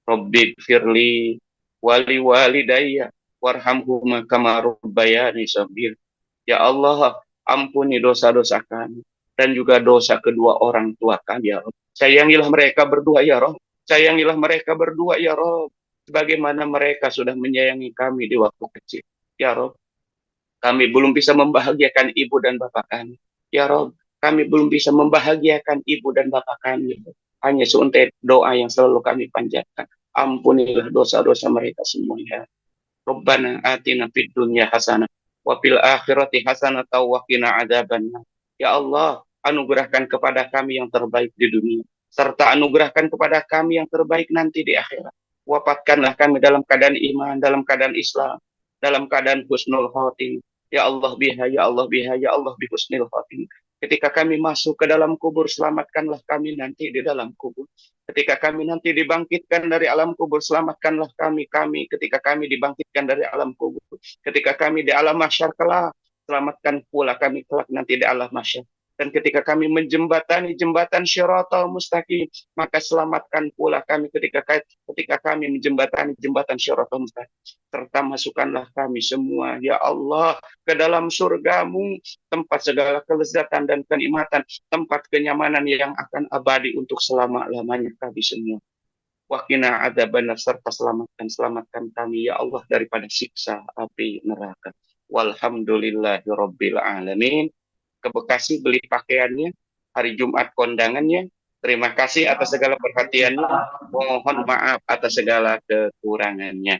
[SPEAKER 2] Rabbik firli wali walidayya warhamhuma kama rabbayani shaghira. Ya Allah, ampuni dosa-dosa kami dan juga dosa kedua orang tua kami, ya Rabb. Sayangilah mereka berdua, ya Rabb. Sayangilah mereka berdua, ya Rabb. Sebagaimana mereka sudah menyayangi kami di waktu kecil, ya Rabb. Kami belum bisa membahagiakan ibu dan bapak kami, ya Rabb. Kami belum bisa membahagiakan ibu dan bapak kami. Hanya seuntet doa yang selalu kami panjatkan. Ampunilah dosa-dosa mereka semuanya. Rabbana atina fid dunya hasanah wa fil akhirati hasanah wa qina adzabannar. Ya Allah, anugerahkan kepada kami yang terbaik di dunia, serta anugerahkan kepada kami yang terbaik nanti di akhirat. Wafatkanlah kami dalam keadaan iman, dalam keadaan Islam, dalam keadaan husnul khatimah. Ya Allah biha, ya Allah biha, ya Allah bi husnul khatimah. Ketika kami masuk ke dalam kubur, selamatkanlah kami nanti di dalam kubur. Ketika kami nanti dibangkitkan dari alam kubur, selamatkanlah kami ketika kami dibangkitkan dari alam kubur. Ketika kami di alam mahsyar kelak, selamatkan pula kami kelak nanti di alam mahsyar. Dan ketika kami menjembatani jembatan Syiratal Mustaqim, maka selamatkan pula kami ketika kami menjembatani jembatan Syiratal Mustaqim. Serta masukkanlah kami semua, ya Allah, ke dalam surgamu, tempat segala kelezatan dan kenikmatan, tempat kenyamanan yang akan abadi untuk selama-lamanya kami semua. Waqina adzabannar, serta selamatkan kami, ya Allah, daripada siksa api neraka. Walhamdulillahirabbil alamin. Ke Bekasi beli pakaiannya, hari Jumat kondangannya. Terima kasih atas segala perhatiannya. Mohon maaf atas segala kekurangannya.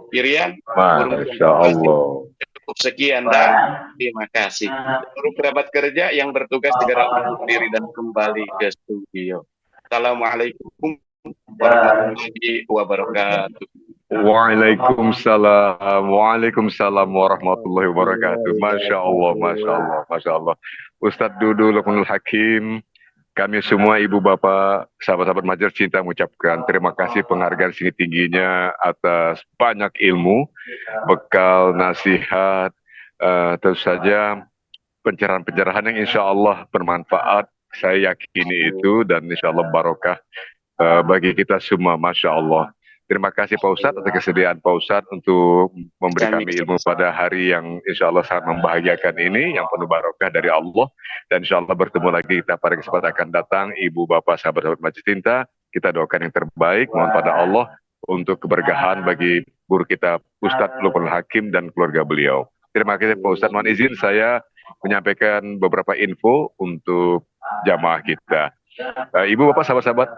[SPEAKER 2] Pirian,
[SPEAKER 1] Masya Allah.
[SPEAKER 2] cukup sekian dan terima kasih. Seluruh kerabat kerja yang bertugas segera undur diri dan kembali ke studio. Assalamualaikum warahmatullahi wabarakatuh.
[SPEAKER 1] Waalaikumsalam warahmatullahi wabarakatuh. Masya Allah, Masya Allah, Masya Allah. Ustadz Dudu Luqmanul Hakim, kami semua ibu bapak, sahabat-sahabat Majelis Cinta mengucapkan terima kasih penghargaan setinggi-tingginya atas banyak ilmu, bekal, nasihat, tentu saja pencerahan-pencerahan yang insya Allah bermanfaat. Saya yakini itu dan insya Allah barokah bagi kita semua. Masya Allah. Terima kasih Pak Ustadz atas kesediaan Pak Ustadz untuk memberi kami ilmu pada hari yang insya Allah sangat membahagiakan ini, yang penuh barokah dari Allah. Dan insya Allah bertemu lagi kita pada kesempatan akan datang. Ibu, Bapak, sahabat-sahabat Majelis Cinta, kita doakan yang terbaik, mohon pada Allah untuk keberkahan bagi guru kita Ustadz Luqmanul Hakim dan keluarga beliau. Terima kasih Pak Ustadz. Mohon izin saya menyampaikan beberapa info untuk jamaah kita. Ibu, Bapak, sahabat-sahabat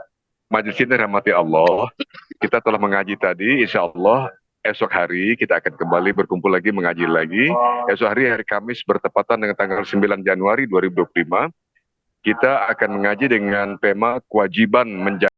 [SPEAKER 1] Majelis Cinta rahmati Allah, kita telah mengaji tadi, insya Allah esok hari kita akan kembali berkumpul lagi, mengaji lagi. Esok hari Kamis bertepatan dengan tanggal 9 Januari 2025, kita akan mengaji dengan tema kewajiban menjaga